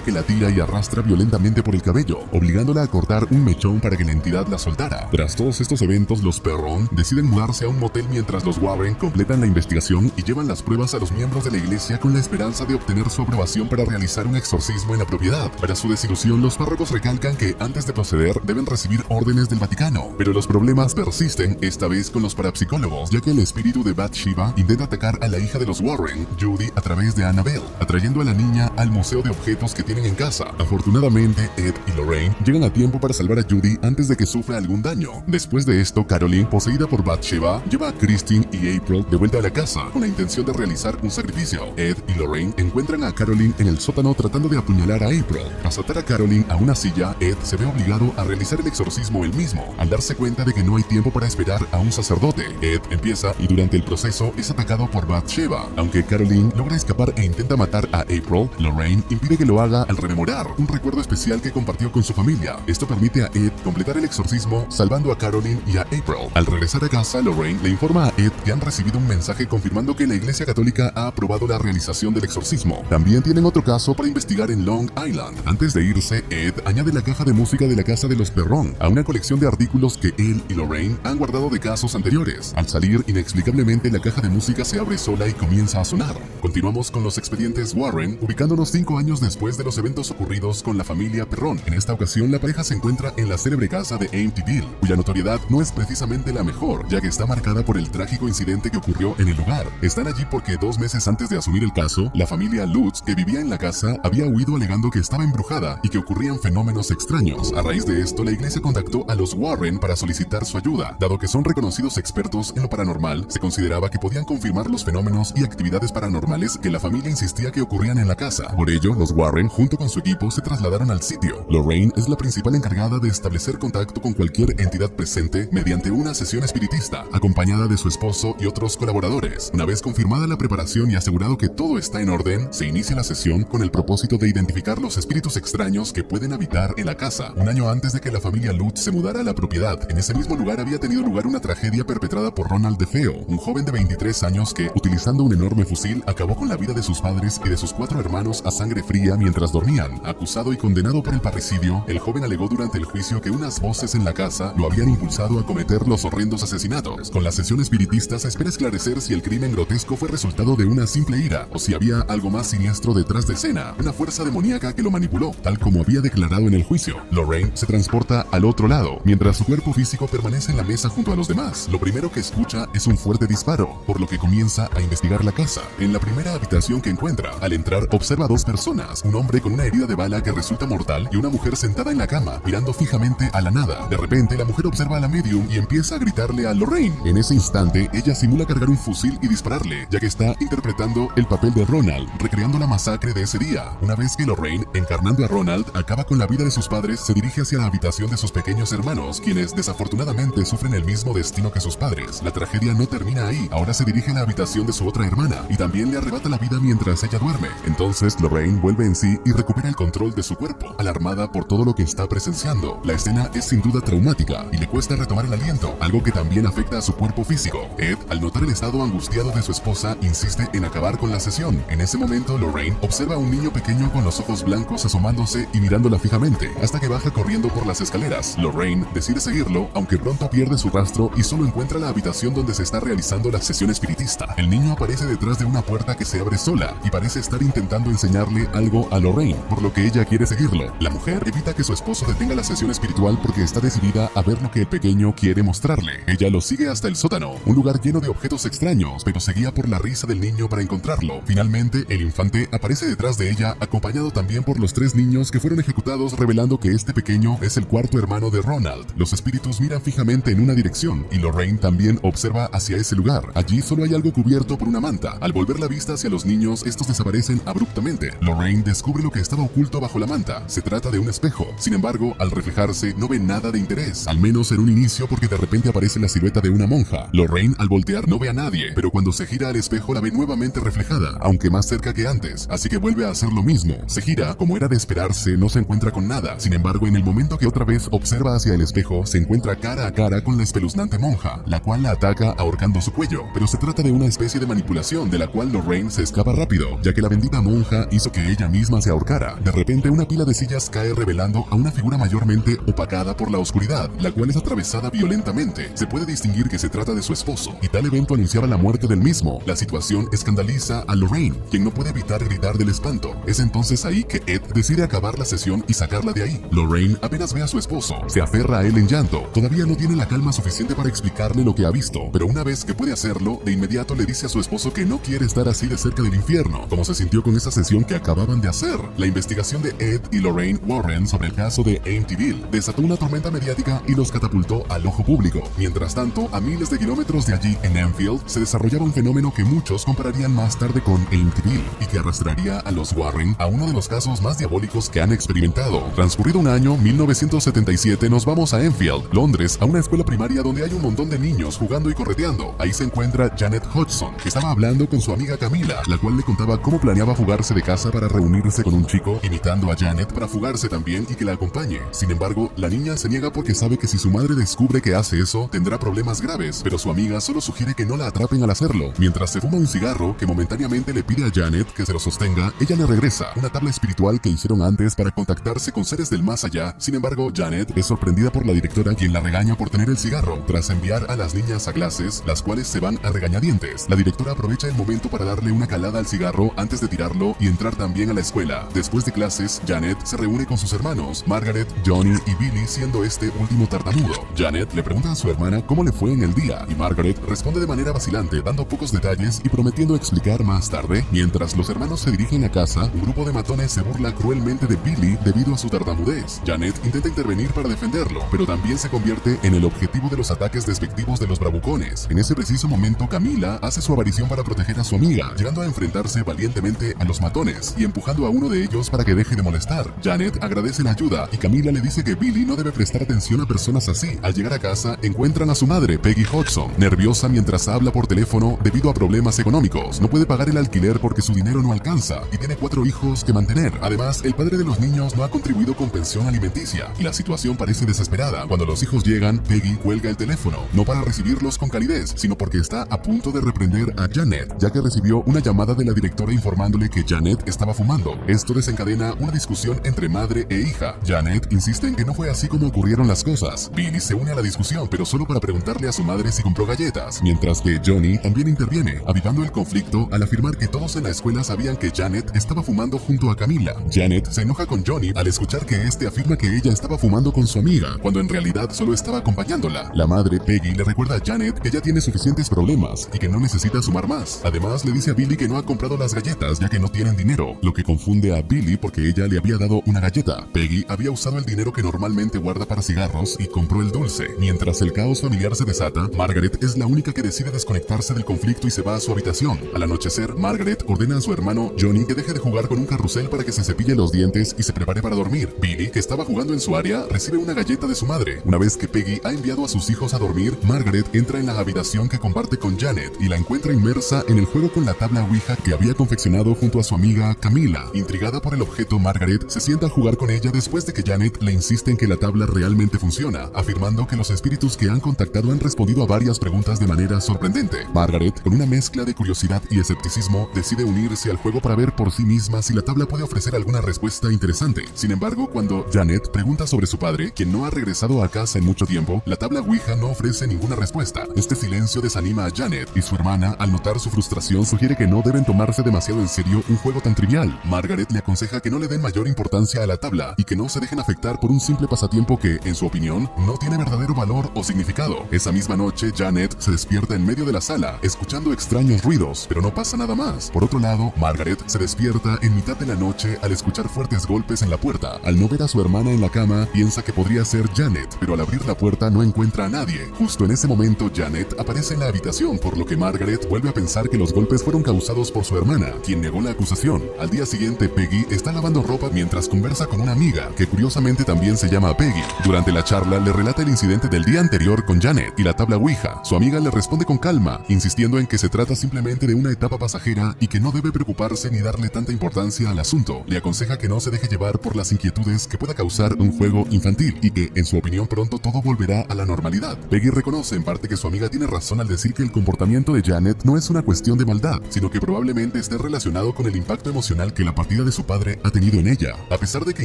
que la tira y arrastra violentamente por el cabello, obligándola a cortar un mechón para que la entidad la soltara. Tras todos estos eventos, los Perron deciden mudarse a un motel mientras los Warren completan la investigación y llevan las pruebas a los miembros de la iglesia con la esperanza de obtener su aprobación para realizar un exorcismo en la propiedad. Para su desilusión, los párrocos recalcan que antes de proceder deben recibir órdenes del Vaticano, pero los problemas persisten, esta vez con los parapsicólogos, ya que el espíritu de Bathsheba intenta atacar a la hija de los Warren, Judy, a través de Annabelle, atrayendo a la niña al museo de objetos que tienen en casa. Afortunadamente, Ed y Lorraine llegan a tiempo para salvar a Judy antes de que sufra algún daño. Después de esto, Caroline, poseída por Bathsheba, lleva a Christine y April de vuelta a la casa con la intención de realizar un sacrificio. Ed y Lorraine encuentran a Caroline en el sótano tratando de apuñalar a April. Tras atar a Caroline a una silla, Ed se ve obligado a realizar el exorcismo él mismo, al darse cuenta de que no hay tiempo para esperar a un sacerdote. Ed empieza y durante el proceso es atacado por Bathsheba. Aunque Caroline logra escapar e intenta matar a April, Lorraine impide que lo haga al rememorar un recuerdo especial que compartió con su familia. Esto permite a Ed completar el exorcismo, salvando a Caroline y a April. Al regresar a casa, Lorraine le informa a Ed que han recibido un mensaje confirmando que la Iglesia Católica ha aprobado la realización del exorcismo. También tienen otro caso para investigar en Long Island. Antes de irse, Ed añade la caja de música de la casa de los Perron a una colección de artículos que él y Lorraine han guardado de casos anteriores. Al salir, inexplicablemente la caja de música se abre sola y comienza a sonar. Continuamos con los expedientes Warren, ubicándonos 5 años después de los eventos ocurridos con la familia Perron. En esta ocasión, la pareja se encuentra en la célebre casa de Amityville, cuya notoriedad no es precisamente la mejor, ya que está marcada por el trágico incidente que ocurrió en el lugar. Están allí porque 2 meses antes de asumir el caso, la familia Lutz, que vivía en la casa, había huido alegando que estaba embrujada y que ocurrían fenómenos extraños. A raíz de esto, la iglesia contactó a los Warren para solicitar su ayuda. Dado que son reconocidos expertos en lo paranormal, se consideraba que podían confirmar los fenómenos y actividades paranormales que la familia insistía que ocurrían en la casa. Por ello, los Warren, junto con su equipo, se trasladaron al sitio. Lorraine es la principal encargada de establecer contacto con cualquier entidad presente mediante una sesión espiritista, acompañada de su esposo y otros colaboradores. Una vez confirmada la preparación y asegurado que todo está en orden, se inicia la sesión con el propósito de identificar los espíritus extraños que pueden habitar en la casa. Un año antes de que la familia Lutz se mudara a la propiedad, en ese mismo lugar había tenido lugar una tragedia perpetrada por Ronald DeFeo, un joven de 23 años que, utilizando un enorme fusil, acabó con la vida de sus padres y de sus 4 hermanos a sangre fría mientras dormían. Acusado y condenado por el parricidio, el joven alegó durante el juicio que unas voces en la casa lo habían impulsado a cometer los horrendos asesinatos. Con la sesión espiritista se espera esclarecer si el crimen grotesco fue resultado de una simple ira o si había algo más siniestro detrás de escena, una fuerza demoníaca que lo manipuló, tal como había declarado en el juicio. Lorraine se transporta al otro lado, mientras su cuerpo físico permanece en la mesa junto a los demás. Lo primero que escucha es un fuerte disparo, por lo que comienza a investigar la casa. En la primera habitación que encuentra, al entrar observa a 2 personas, un hombre con una herida de bala que resulta mortal y una mujer sentada en la cama, mirando fijamente a la nada. De repente, la mujer observa a la medium y empieza a gritarle a Lorraine. En ese instante, ella simula cargar un fusil y dispararle, ya que está interpretando el papel de Ronald, recreando la masacre de ese día. Una vez que Lorraine, encarnando a Ronald, acaba con la vida de sus padres, se dirige hacia la habitación de sus pequeños hermanos, quienes desafortunadamente sufren el mismo destino que sus padres. La tragedia no termina ahí, ahora se dirige a la habitación de su otra hermana y también le arrebata la vida mientras ella duerme. Entonces Lorraine vuelve en sí y recupera el control de su cuerpo, alarmada por todo lo que está presenciando. La escena es sin duda traumática y le cuesta retomar el aliento, algo que también afecta a su cuerpo físico. Ed, al notar el estado angustiado de su esposa, insiste en acabar con la sesión. En ese momento, Lorraine observa a un niño pequeño con los ojos blancos asomándose y mirándola fijamente, hasta que baja corriendo por las escaleras. Lorraine decide seguirlo, aunque pronto pierde su rastro y solo encuentra la habitación donde se está realizando la sesión espiritista. El niño aparece detrás de una puerta que se abre sola y parece estar intentando enseñarle algo a Lorraine, por lo que ella quiere seguirlo. La mujer evita que su esposo detenga la sesión espiritual porque está decidida a ver lo que el pequeño quiere mostrarle. Ella lo sigue hasta el sótano, un lugar lleno de objetos extraños, pero se guía por la risa del niño para encontrarlo. Finalmente, el infante aparece detrás de ella, acompañado también por los 3 niños que fueron ejecutados, revelando que este pequeño es el 4º hermano de Ronald. Los espíritus miran fijamente en una dirección y Lorraine también observa hacia ese lugar. Allí solo hay algo cubierto por una manta. Al volver la vista hacia los niños, estos desaparecen abruptamente. Lorraine descubre lo que estaba oculto bajo la manta. Se trata de un espejo. Sin embargo, al reflejarse, no ve nada de interés, al menos en un inicio, porque de repente aparece la silueta de una monja. Lorraine, al voltear, no ve a nadie, pero cuando se gira al espejo la ve nuevamente reflejada, aunque más cerca que antes, así que vuelve a hacer lo mismo. Se gira, como era de esperarse, no se encuentra con nada. Sin embargo, en el momento que otra vez observa hacia el espejo, se encuentra cara a cara con la espeluznante monja, la cual la ataca ahorcando su cuello, pero se trata de una especie de manipulación de la cual Lorraine se escapa rápido, ya que la bendita monja hizo que ella misma se ahorcara. De repente una pila de sillas cae revelando a una figura mayormente opacada por la oscuridad, la cual es atravesada violentamente. Se puede distinguir que se trata de su esposo, y tal evento anunciaba la muerte del mismo. La situación escandaliza a Lorraine, quien no puede evitar gritar del espanto. Es entonces ahí que Ed decide acabar la sesión y sacarla de ahí. Lorraine apenas ve a su esposo, se aferra a él en llanto. Todavía no tiene la calma suficiente para explicarle lo que ha visto, pero una vez que puede hacerlo, de inmediato le dice a su esposo que no quiere estar así de cerca del infierno, como se sintió con esa sesión que acababan de hacer. La investigación de Ed y Lorraine Warren sobre el caso de Amityville desató una tormenta mediática y los catapultó al ojo público. Mientras tanto, a miles de kilómetros de allí, en Enfield, se desarrollaba un fenómeno que muchos compararían más tarde con Amityville y que arrastraría a los Warren a uno de los casos más diabólicos que han experimentado. Transcurrido un año, 1977, nos vamos a Enfield, Londres, a una escuela primaria donde hay un montón de niños jugando y correteando. Ahí se encuentra Janet Hodgson, que estaba hablando con su amiga Camila, la cual le contaba cómo planeaba fugarse de casa para reunirse con un chico, invitando a Janet para fugarse también y que la acompañe. Sin embargo, la niña se niega porque sabe que si su madre descubre que hace eso, tendrá problemas graves, pero su amiga solo sugiere que no la atrapen al hacerlo. Mientras se fuma un cigarro que momentáneamente le pide a Janet que se lo sostenga, ella le regresa una tabla espiritual que hicieron antes para contactarse con seres del más allá. Sin embargo, Janet es sorprendida por la directora, quien la regaña por tener el cigarro, tras enviar a las niñas a clases, las cuales se van a regañadientes. La directora aprovecha el momento para darle una calada al cigarro antes de tirarlo y entrar también a la escuela. Después de clases, Janet se reúne con sus hermanos, Margaret, Johnny y Billy, siendo este último tartamudo. Janet le pregunta a su hermana cómo le fue en el día, y Margaret responde de manera vacilante, dando pocos detalles y prometiendo explicar más tarde. Mientras los hermanos se dirigen a casa, un grupo de matones se burla cruelmente de Billy debido a su tartamudez. Janet intenta intervenir para defenderlo, pero también se convierte en el objetivo de los ataques despectivos de los bravucones. En ese preciso momento, Camila hace su aparición para proteger a su amiga, llegando a enfrentarse valientemente a los matones y empujando a uno de ellos para que deje de molestar. Janet agradece la ayuda y Camila le dice que Billy no debe prestar atención a personas así. Al llegar a casa, encuentran a su madre, Peggy Hodgson, nerviosa mientras habla por teléfono debido a problemas económicos. No puede pagar el alquiler porque su dinero no alcanza y tiene 4 hijos que mantener. Además, el padre de los niños no ha contribuido con pensión alimenticia y la situación parece desesperada. Cuando los hijos llegan, Peggy cuelga el teléfono, no para recibirlos con calidez, sino porque está a punto de reprender a Janet, ya que recibió una llamada de la directora informándole que Janet estaba fumando. Esto desencadena una discusión entre madre e hija. Janet insiste en que no fue así como ocurrieron las cosas. Billy se une a la discusión, pero solo para preguntarle a su madre si compró galletas, mientras que Johnny también interviene, avivando el conflicto al afirmar que todos en la escuela sabían que Janet estaba fumando junto a Camila. Janet se enoja con Johnny al escuchar que este afirma que ella estaba fumando con su amiga, cuando en realidad solo estaba acompañándola. La madre, Peggy, le recuerda a Janet que ya tiene suficientes problemas y que no necesita sumar más. Además, le dice a Billy que no ha comprado las galletas ya que no tienen dinero, lo que confunde a Billy porque ella le había dado una galleta. Peggy había usado el dinero que normalmente guarda para cigarros y compró el dulce. Mientras el caos familiar se desata, Margaret es la única que decide desconectarse del conflicto y se va a su habitación. Al anochecer, Margaret ordena a su hermano Johnny que deje de jugar con un carrusel para que se cepille los dientes y se prepare para dormir. Billy, que estaba jugando en su área, recibe una galleta de su madre. Una vez que Peggy ha enviado a sus hijos a dormir, Margaret entra en la habitación que comparte con Janet y la encuentra inmersa en el juego con la tabla Ouija que había confeccionado junto a su amiga Camila. Intrigada por el objeto, Margaret se sienta a jugar con ella después de que Janet le insiste en que la tabla realmente funciona, afirmando que los espíritus que han contactado han respondido a varias preguntas de manera sorprendente. Margaret, con una mezcla de curiosidad y escepticismo, decide unirse al juego para ver por sí misma si la tabla puede ofrecer alguna respuesta interesante. Sin embargo, cuando Janet pregunta sobre su padre, quien no ha regresado a casa en mucho tiempo, la tabla Ouija no ofrece ninguna respuesta. Este silencio desanima a Janet y su hermana, al notar su frustración, sugiere que no deben tomarse demasiado en serio un juego tan trivial. Margaret le aconseja que no le den mayor importancia a la tabla y que no se dejen afectar por un simple pasatiempo que, en su opinión, no tiene verdadero valor o significado. Esa misma noche, Janet se despierta en medio de la sala, escuchando extraños ruidos, pero no pasa nada más. Por otro lado, Margaret se despierta en mitad de la noche al escuchar fuertes golpes en la puerta. Al no ver a su hermana en la cama, piensa que podría ser Janet, pero al abrir la puerta no encuentra a nadie. Justo en ese momento, Janet aparece en la habitación, por lo que Margaret vuelve a pensar que los golpes fueron causados por su hermana, quien negó la acusación. Al día siguiente, Peggy está lavando ropa mientras conversa con una amiga, que curiosamente también se llama Peggy. Durante la charla, le relata el incidente del día anterior con Janet y la tabla Ouija. Su amiga le responde con calma, insistiendo en que se trata simplemente de una etapa pasajera y que no debe preocuparse ni darle tanta importancia al asunto. Le aconseja que no se deje llevar por las inquietudes que pueda causar un juego infantil y que, en su opinión, pronto todo volverá a la normalidad. Peggy reconoce en parte que su amiga tiene razón al decir que el comportamiento de Janet Janet no es una cuestión de maldad, sino que probablemente esté relacionado con el impacto emocional que la partida de su padre ha tenido en ella. A pesar de que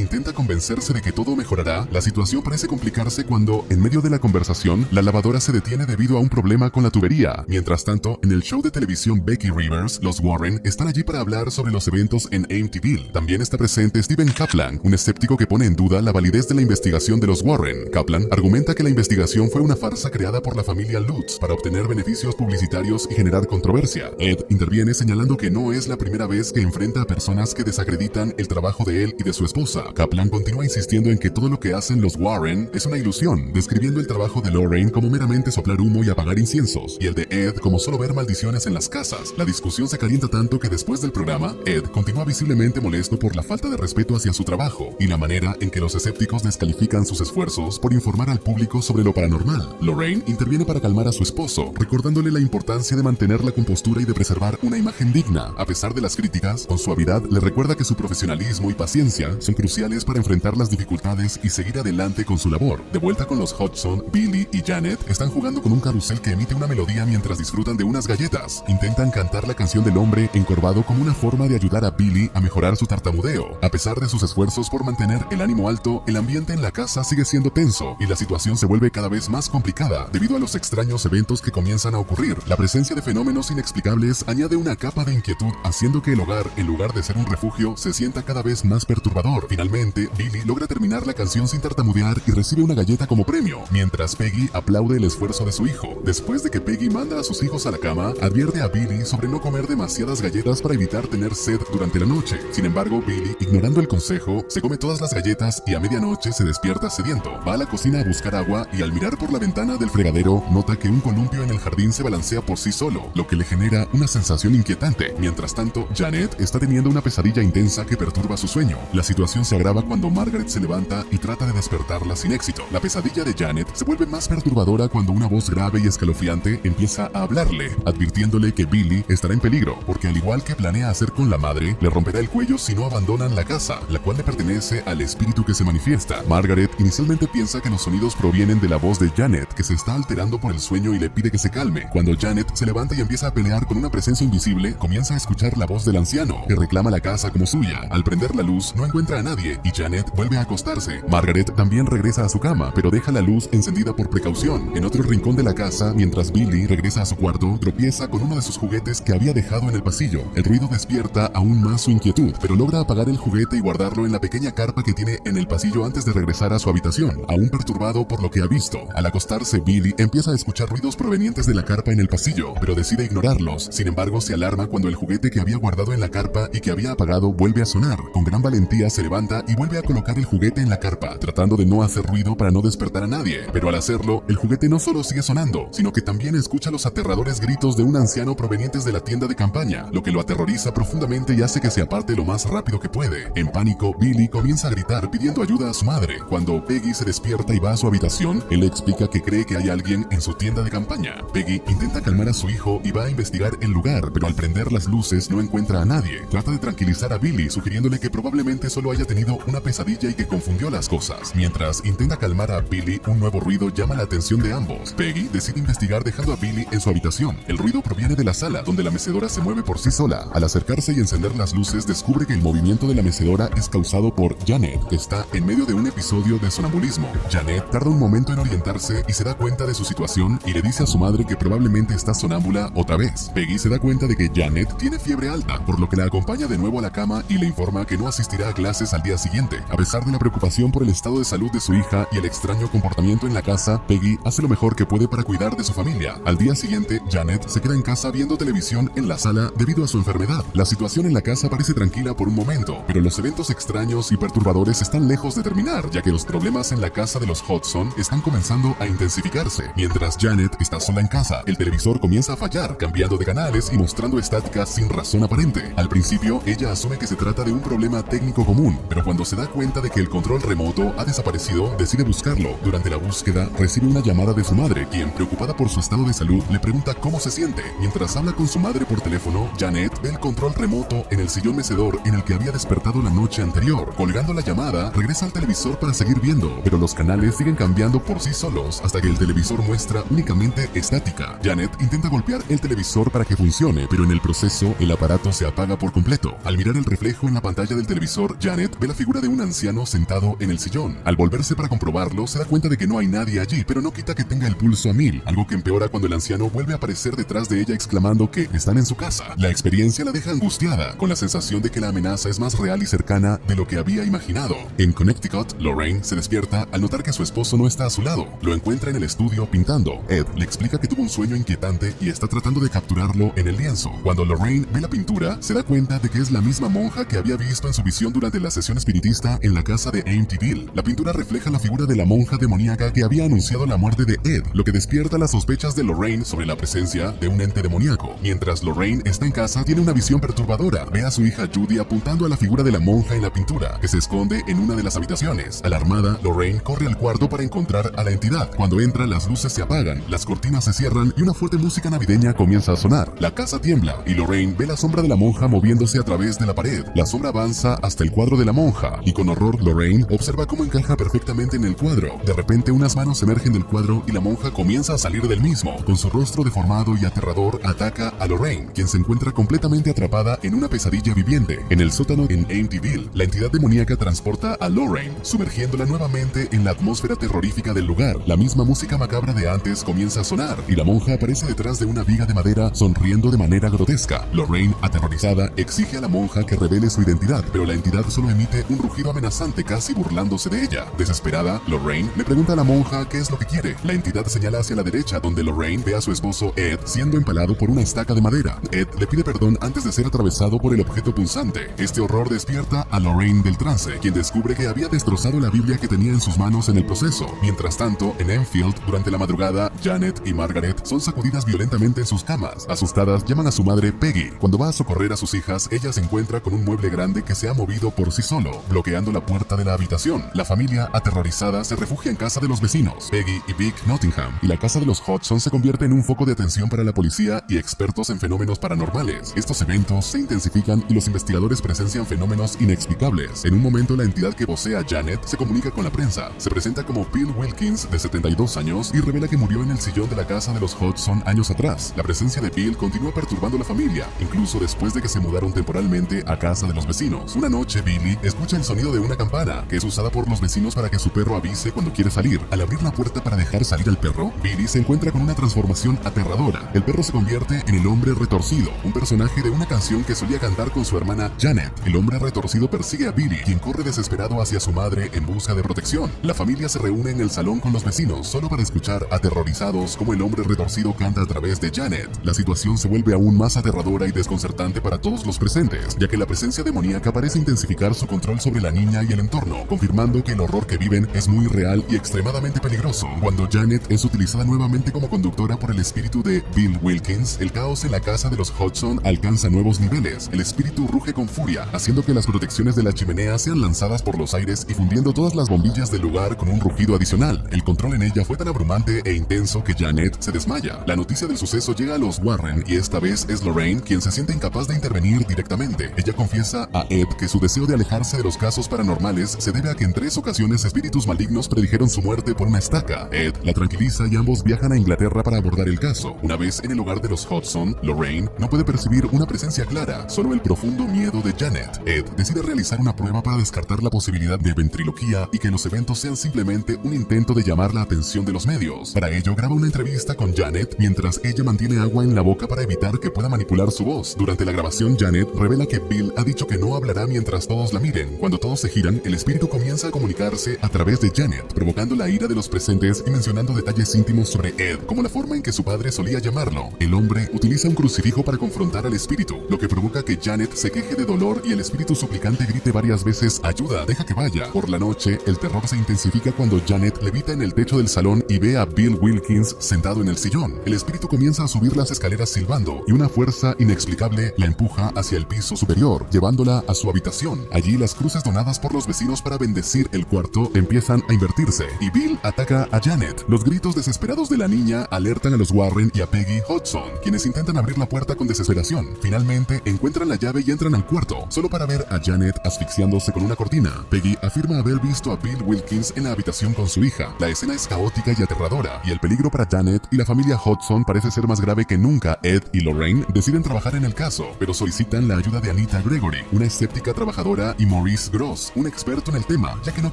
intenta convencerse de que todo mejorará, la situación parece complicarse cuando, en medio de la conversación, la lavadora se detiene debido a un problema con la tubería. Mientras tanto, en el show de televisión Becky Rivers, los Warren están allí para hablar sobre los eventos en Amityville. También está presente Steven Kaplan, un escéptico que pone en duda la validez de la investigación de los Warren. Kaplan argumenta que la investigación fue una farsa creada por la familia Lutz para obtener beneficios publicitarios y generar controversia. Ed interviene señalando que no es la primera vez que enfrenta a personas que desacreditan el trabajo de él y de su esposa. Kaplan continúa insistiendo en que todo lo que hacen los Warren es una ilusión, describiendo el trabajo de Lorraine como meramente soplar humo y apagar inciensos, y el de Ed como solo ver maldiciones en las casas. La discusión se calienta tanto que después del programa, Ed continúa visiblemente molesto por la falta de respeto hacia su trabajo y la manera en que los escépticos descalifican sus esfuerzos por informar al público sobre lo paranormal. Lorraine interviene para calmar a su esposo, recordándole la importancia de mantener la compostura y de preservar una imagen digna. A pesar de las críticas, con suavidad le recuerda que su profesionalismo y paciencia son cruciales para enfrentar las dificultades y seguir adelante con su labor. De vuelta con los Hodgson, Billy y Janet están jugando con un carrusel que emite una melodía mientras disfrutan de unas galletas. Intentan cantar la canción del hombre encorvado como una forma de ayudar a Billy a mejorar su tartamudeo. A pesar de sus esfuerzos por mantener el ánimo alto, el ambiente en la casa sigue siendo tenso y la situación se vuelve cada vez más complicada debido a los extraños eventos que comienzan a ocurrir. La presencia de fenómenos inexplicables añade una capa de inquietud, haciendo que el hogar, en lugar de ser un refugio, se sienta cada vez más perturbador. Finalmente, Billy logra terminar la canción sin tartamudear y recibe una galleta como premio, mientras Peggy aplaude el esfuerzo de su hijo. Después de que Peggy manda a sus hijos a la cama, advierte a Billy sobre no comer demasiadas galletas para evitar tener sed durante la noche. Sin embargo, Billy, ignorando el consejo, se come todas las galletas y a medianoche se despierta sediento. Va a la cocina a buscar agua y al mirar por la ventana del fregadero, nota que un columpio en el jardín se balancea por sí solo, lo que le genera una sensación inquietante. Mientras tanto, Janet está teniendo una pesadilla intensa que perturba su sueño. La situación se agrava cuando Margaret se levanta y trata de despertarla sin éxito. La pesadilla de Janet se vuelve más perturbadora cuando una voz grave y escalofriante empieza a hablarle, advirtiéndole que Billy estará en peligro, porque al igual que planea hacer con la madre, le romperá el cuello si no abandonan la casa, la cual le pertenece al espíritu que se manifiesta. Margaret inicialmente piensa que los sonidos provienen de la voz de Janet, que se está alterando por el sueño y le pide que se calme. Cuando Janet se levanta y empieza a pelear con una presencia invisible, comienza a escuchar la voz del anciano, que reclama la casa como suya. Al prender la luz, no encuentra a nadie y Janet vuelve a acostarse. Margaret también regresa a su cama, pero deja la luz encendida por precaución. En otro rincón de la casa, mientras Billy regresa a su cuarto, tropieza con uno de sus juguetes que había dejado en el pasillo. El ruido despierta aún más su inquietud, pero logra apagar el juguete y guardarlo en la pequeña carpa que tiene en el pasillo antes de regresar a su habitación, aún perturbado por lo que ha visto. Al acostarse, Billy empieza a escuchar ruidos provenientes de la carpa en el pasillo, pero decide ignorarlos. Sin embargo, se alarma cuando el juguete que había guardado en la carpa y que había apagado vuelve a sonar. Con gran valentía se levanta y vuelve a colocar el juguete en la carpa, tratando de no hacer ruido para no despertar a nadie. Pero al hacerlo, el juguete no solo sigue sonando, sino que también escucha los aterradores gritos de un anciano provenientes de la tienda de campaña, lo que lo aterroriza profundamente y hace que se aparte lo más rápido que puede. En pánico, Billy comienza a gritar pidiendo ayuda a su madre. Cuando Peggy se despierta y va a su habitación, él le explica que cree que hay alguien en su tienda de campaña. Peggy intenta calmar a su hijo y va a investigar el lugar, pero al prender las luces no encuentra a nadie. Trata de tranquilizar a Billy, sugiriéndole que probablemente solo haya tenido una pesadilla y que confundió las cosas. Mientras intenta calmar a Billy, un nuevo ruido llama la atención de ambos. Peggy decide investigar dejando a Billy en su habitación. El ruido proviene de la sala, donde la mecedora se mueve por sí sola. Al acercarse y encender las luces, descubre que el movimiento de la mecedora es causado por Janet, que está en medio de un episodio de sonambulismo. Janet tarda un momento en orientarse y se da cuenta de su situación y le dice a su madre que probablemente está sonámbula otra vez. Peggy se da cuenta de que Janet tiene fiebre alta, por lo que la acompaña de nuevo a la cama y le informa que no asistirá a clases al día siguiente. A pesar de la preocupación por el estado de salud de su hija y el extraño comportamiento en la casa, Peggy hace lo mejor que puede para cuidar de su familia. Al día siguiente, Janet se queda en casa viendo televisión en la sala debido a su enfermedad. La situación en la casa parece tranquila por un momento, pero los eventos extraños y perturbadores están lejos de terminar, ya que los problemas en la casa de los Hodgson están comenzando a intensificarse. Mientras Janet está sola en casa, el televisor comienza a fallar, cambiando de canales y mostrando estática sin razón aparente. Al principio, ella asume que se trata de un problema técnico común, pero cuando se da cuenta de que el control remoto ha desaparecido, decide buscarlo. Durante la búsqueda, recibe una llamada de su madre, quien, preocupada por su estado de salud, le pregunta cómo se siente. Mientras habla con su madre por teléfono, Janet ve el control remoto en el sillón mecedor en el que había despertado la noche anterior. Colgando la llamada, regresa al televisor para seguir viendo, pero los canales siguen cambiando por sí solos hasta que el televisor muestra únicamente estática. Janet intenta golpear el televisor para que funcione, pero en el proceso el aparato se apaga por completo. Al mirar el reflejo en la pantalla del televisor, Janet ve la figura de un anciano sentado en el sillón. Al volverse para comprobarlo, se da cuenta de que no hay nadie allí, pero no quita que tenga el pulso a 1000, algo que empeora cuando el anciano vuelve a aparecer detrás de ella exclamando que están en su casa. La experiencia la deja angustiada, con la sensación de que la amenaza es más real y cercana de lo que había imaginado. En Connecticut, Lorraine se despierta al notar que su esposo no está a su lado. Lo encuentra en el estudio pintando. Ed le explica que tuvo un sueño inquietante y está tratando de capturarlo en el lienzo. Cuando Lorraine ve la pintura, se da cuenta de que es la misma monja que había visto en su visión durante la sesión espiritista en la casa de Amityville. La pintura refleja la figura de la monja demoníaca que había anunciado la muerte de Ed, lo que despierta las sospechas de Lorraine sobre la presencia de un ente demoníaco. Mientras Lorraine está en casa, tiene una visión perturbadora. Ve a su hija Judy apuntando a la figura de la monja en la pintura, que se esconde en una de las habitaciones. Alarmada, Lorraine corre al cuarto para encontrar a la entidad. Cuando entra, las luces se apagan, las cortinas se cierran y una fuerte música navideña comienza a sonar. La casa tiembla y Lorraine ve la sombra de la monja moviéndose a través de la pared. La sombra avanza hasta el cuadro de la monja y con horror Lorraine observa cómo encaja perfectamente en el cuadro. De repente unas manos emergen del cuadro y la monja comienza a salir del mismo. Con su rostro deformado y aterrador ataca a Lorraine, quien se encuentra completamente atrapada en una pesadilla viviente. En el sótano en Amityville, la entidad demoníaca transporta a Lorraine, sumergiéndola nuevamente en la atmósfera terrorífica del lugar. La misma música macabra de antes comienza a sonar y la monja aparece detrás de una viga de madera sonriendo de manera grotesca. Lorraine, aterrorizada, exige a la monja que revele su identidad, pero la entidad solo emite un rugido amenazante, casi burlándose de ella. Desesperada, Lorraine le pregunta a la monja qué es lo que quiere. La entidad señala hacia la derecha, donde Lorraine ve a su esposo Ed siendo empalado por una estaca de madera. Ed le pide perdón antes de ser atravesado por el objeto punzante. Este horror despierta a Lorraine del trance, quien descubre que había destrozado la Biblia que tenía en sus manos en el proceso. Mientras tanto, en Enfield, durante la madrugada, Janet y Margaret son sacudidas violentamente en sus camas. Asustadas, llaman a su madre Peggy. Cuando va a socorrer a sus hijas, ella se encuentra con un mueble grande que se ha movido por sí solo, bloqueando la puerta de la habitación. La familia, aterrorizada, se refugia en casa de los vecinos, Peggy y Vic Nottingham, y la casa de los Hodgson se convierte en un foco de atención para la policía y expertos en fenómenos paranormales. Estos eventos se intensifican y los investigadores presencian fenómenos inexplicables. En un momento, la entidad que posee a Janet se comunica con la prensa. Se presenta como Bill Wilkins, de 72 años, y revela que murió en el sillón de la casa de los Hodgson años atrás. La presencia de Bill continúa perturbando a la familia, incluso después de que se mudaron temporalmente a casa de los vecinos. Una noche, Billy escucha el sonido de una campana, que es usada por los vecinos para que su perro avise cuando quiere salir. Al abrir la puerta para dejar salir al perro, Billy se encuentra con una transformación aterradora. El perro se convierte en el hombre retorcido, un personaje de una canción que solía cantar con su hermana Janet. El hombre retorcido persigue a Billy, quien corre desesperado hacia su madre en busca de protección. La familia se reúne en el salón con los vecinos, solo para escuchar aterrorizados cómo el hombre retorcido canta a través de Janet. La situación se vuelve aún más aterradora y desconcertante para todos los presentes, ya que la presencia demoníaca parece intensificar su control sobre la niña y el entorno, confirmando que el horror que viven es muy real y extremadamente peligroso. Cuando Janet es utilizada nuevamente como conductora por el espíritu de Bill Wilkins, el caos en la casa de los Hodgson alcanza nuevos niveles. El espíritu ruge con furia, haciendo que las protecciones de la chimenea sean lanzadas por los aires y fundiendo todas las bombillas del lugar con un rugido adicional. El control en ella fue tan abrumante e intenso que Janet se desmaya. La noticia del suceso llega a los Warren y esta vez es Lorraine quien se siente incapaz de intervenir directamente. Ella confiesa a Ed que su deseo de alejarse de los casos paranormales se debe a que en 3 ocasiones espíritus malignos predijeron su muerte por una estaca. Ed la tranquiliza y ambos viajan a Inglaterra para abordar el caso. Una vez en el hogar de los Hodgson, Lorraine no puede percibir una presencia clara, solo el profundo miedo de Janet. Ed decide realizar una prueba para descartar la posibilidad de ventriloquía y que los eventos sean simplemente un intento de llamar la atención de los medios. Para ello graba una entrevista con Janet mientras ella mantiene agua en la boca para evitar que pueda manipular su voz. Durante la grabación, Janet revela que Bill ha dicho que no hablará mientras todos la miren. Cuando todos se giran, el espíritu comienza a comunicarse a través de Janet, provocando la ira de los presentes y mencionando detalles íntimos sobre Ed, como la forma en que su padre solía llamarlo. El hombre utiliza un crucifijo para confrontar al espíritu, lo que provoca que Janet se queje de dolor y el espíritu suplicante grite varias veces: "Ayuda, deja que vaya". Por la noche, el terror se intensifica cuando Janet levita en el techo del salón y ve a Bill Wilkins sentado en el sillón. El espíritu comienza a subir las escaleras silbando y una fuerza inexplicable la empuja hacia el piso superior, llevándola a su habitación. Allí las cruces donadas por los vecinos para bendecir el cuarto empiezan a invertirse y Bill ataca a Janet. Los gritos desesperados de la niña alertan a los Warren y a Peggy Hodgson, quienes intentan abrir la puerta con desesperación. Finalmente encuentran la llave y entran al cuarto, solo para ver a Janet asfixiándose con una cortina. Peggy afirma haber visto a Bill Wilkins en la habitación con su hija. La escena es caótica y aterradora, y el peligro para Janet y la familia Hodgson parece ser más más grave que nunca, Ed y Lorraine deciden trabajar en el caso, pero solicitan la ayuda de Anita Gregory, una escéptica trabajadora, y Maurice Gross, un experto en el tema, ya que no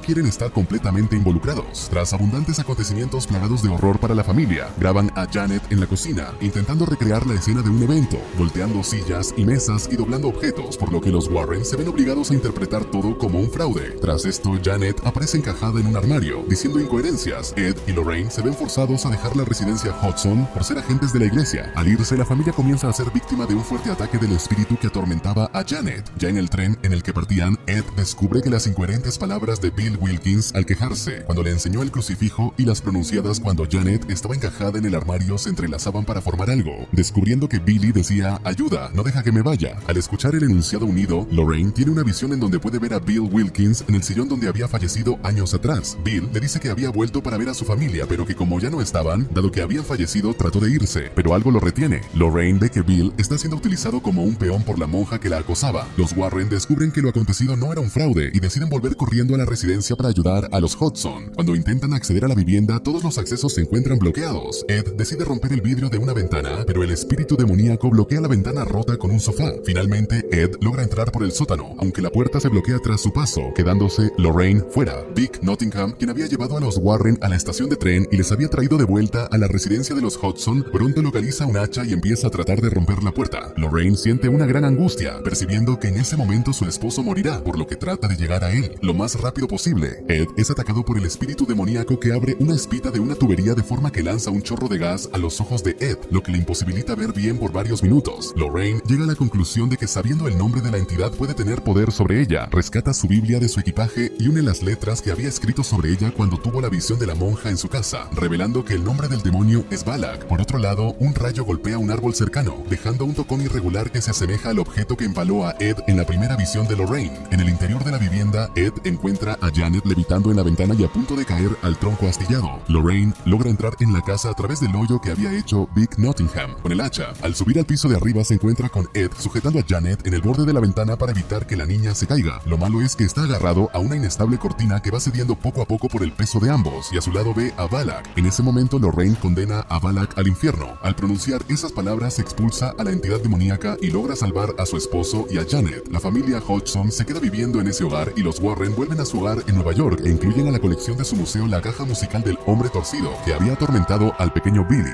quieren estar completamente involucrados. Tras abundantes acontecimientos plagados de horror para la familia, graban a Janet en la cocina, intentando recrear la escena de un evento, volteando sillas y mesas y doblando objetos, por lo que los Warren se ven obligados a interpretar todo como un fraude. Tras esto, Janet aparece encajada en un armario, diciendo incoherencias. Ed y Lorraine se ven forzados a dejar la residencia Hudson por ser agentes de la iglesia. Al irse, la familia comienza a ser víctima de un fuerte ataque del espíritu que atormentaba a Janet. Ya en el tren en el que partían, Ed descubre que las incoherentes palabras de Bill Wilkins al quejarse, cuando le enseñó el crucifijo, y las pronunciadas cuando Janet estaba encajada en el armario se entrelazaban para formar algo, descubriendo que Billy decía: ayuda, no deja que me vaya. Al escuchar el enunciado unido, Lorraine tiene una visión en donde puede ver a Bill Wilkins en el sillón donde había fallecido años atrás. Bill le dice que había vuelto para ver a su familia, pero que como ya no estaban, dado que habían fallecido, trató de irse, pero algo lo retiene. Lorraine ve que Bill está siendo utilizado como un peón por la monja que la acosaba. Los Warren descubren que lo acontecido no era un fraude y deciden volver corriendo a la residencia para ayudar a los Hudson. Cuando intentan acceder a la vivienda, todos los accesos se encuentran bloqueados. Ed decide romper el vidrio de una ventana, pero el espíritu demoníaco bloquea la ventana rota con un sofá. Finalmente, Ed logra entrar por el sótano, aunque la puerta se bloquea tras su paso, quedándose Lorraine fuera. Vic Nottingham, quien había llevado a los Warren a la estación de tren y les había traído de vuelta a la residencia de los Hudson, pronto localiza un hacha y empieza a tratar de romper la puerta. Lorraine siente una gran angustia, percibiendo que en ese momento su esposo morirá, por lo que trata de llegar a él lo más rápido posible. Ed es atacado por el espíritu demoníaco que abre una espita de una tubería de forma que lanza un chorro de gas a los ojos de Ed, lo que le imposibilita ver bien por varios minutos. Lorraine llega a la conclusión de que sabiendo el nombre de la entidad puede tener poder sobre ella, rescata su Biblia de su equipaje y une las letras que había escrito sobre ella cuando tuvo la visión de la monja en su casa, revelando que el nombre del demonio es Balak. Por otro lado, un rayo golpea un árbol cercano, dejando un tocón irregular que se asemeja al objeto que empaló a Ed en la primera visión de Lorraine. En el interior de la vivienda, Ed encuentra a Janet levitando en la ventana y a punto de caer al tronco astillado. Lorraine logra entrar en la casa a través del hoyo que había hecho Vic Nottingham con el hacha. Al subir al piso de arriba se encuentra con Ed sujetando a Janet en el borde de la ventana para evitar que la niña se caiga. Lo malo es que está agarrado a una inestable cortina que va cediendo poco a poco por el peso de ambos, y a su lado ve a Balak. En ese momento, Lorraine condena a Balak al infierno. Al pronunciar esas palabras, expulsa a la entidad demoníaca y logra salvar a su esposo y a Janet. La familia Hodgson se queda viviendo en ese hogar y los Warren vuelven a su hogar en Nueva York e incluyen a la colección de su museo la caja musical del hombre torcido que había atormentado al pequeño Billy.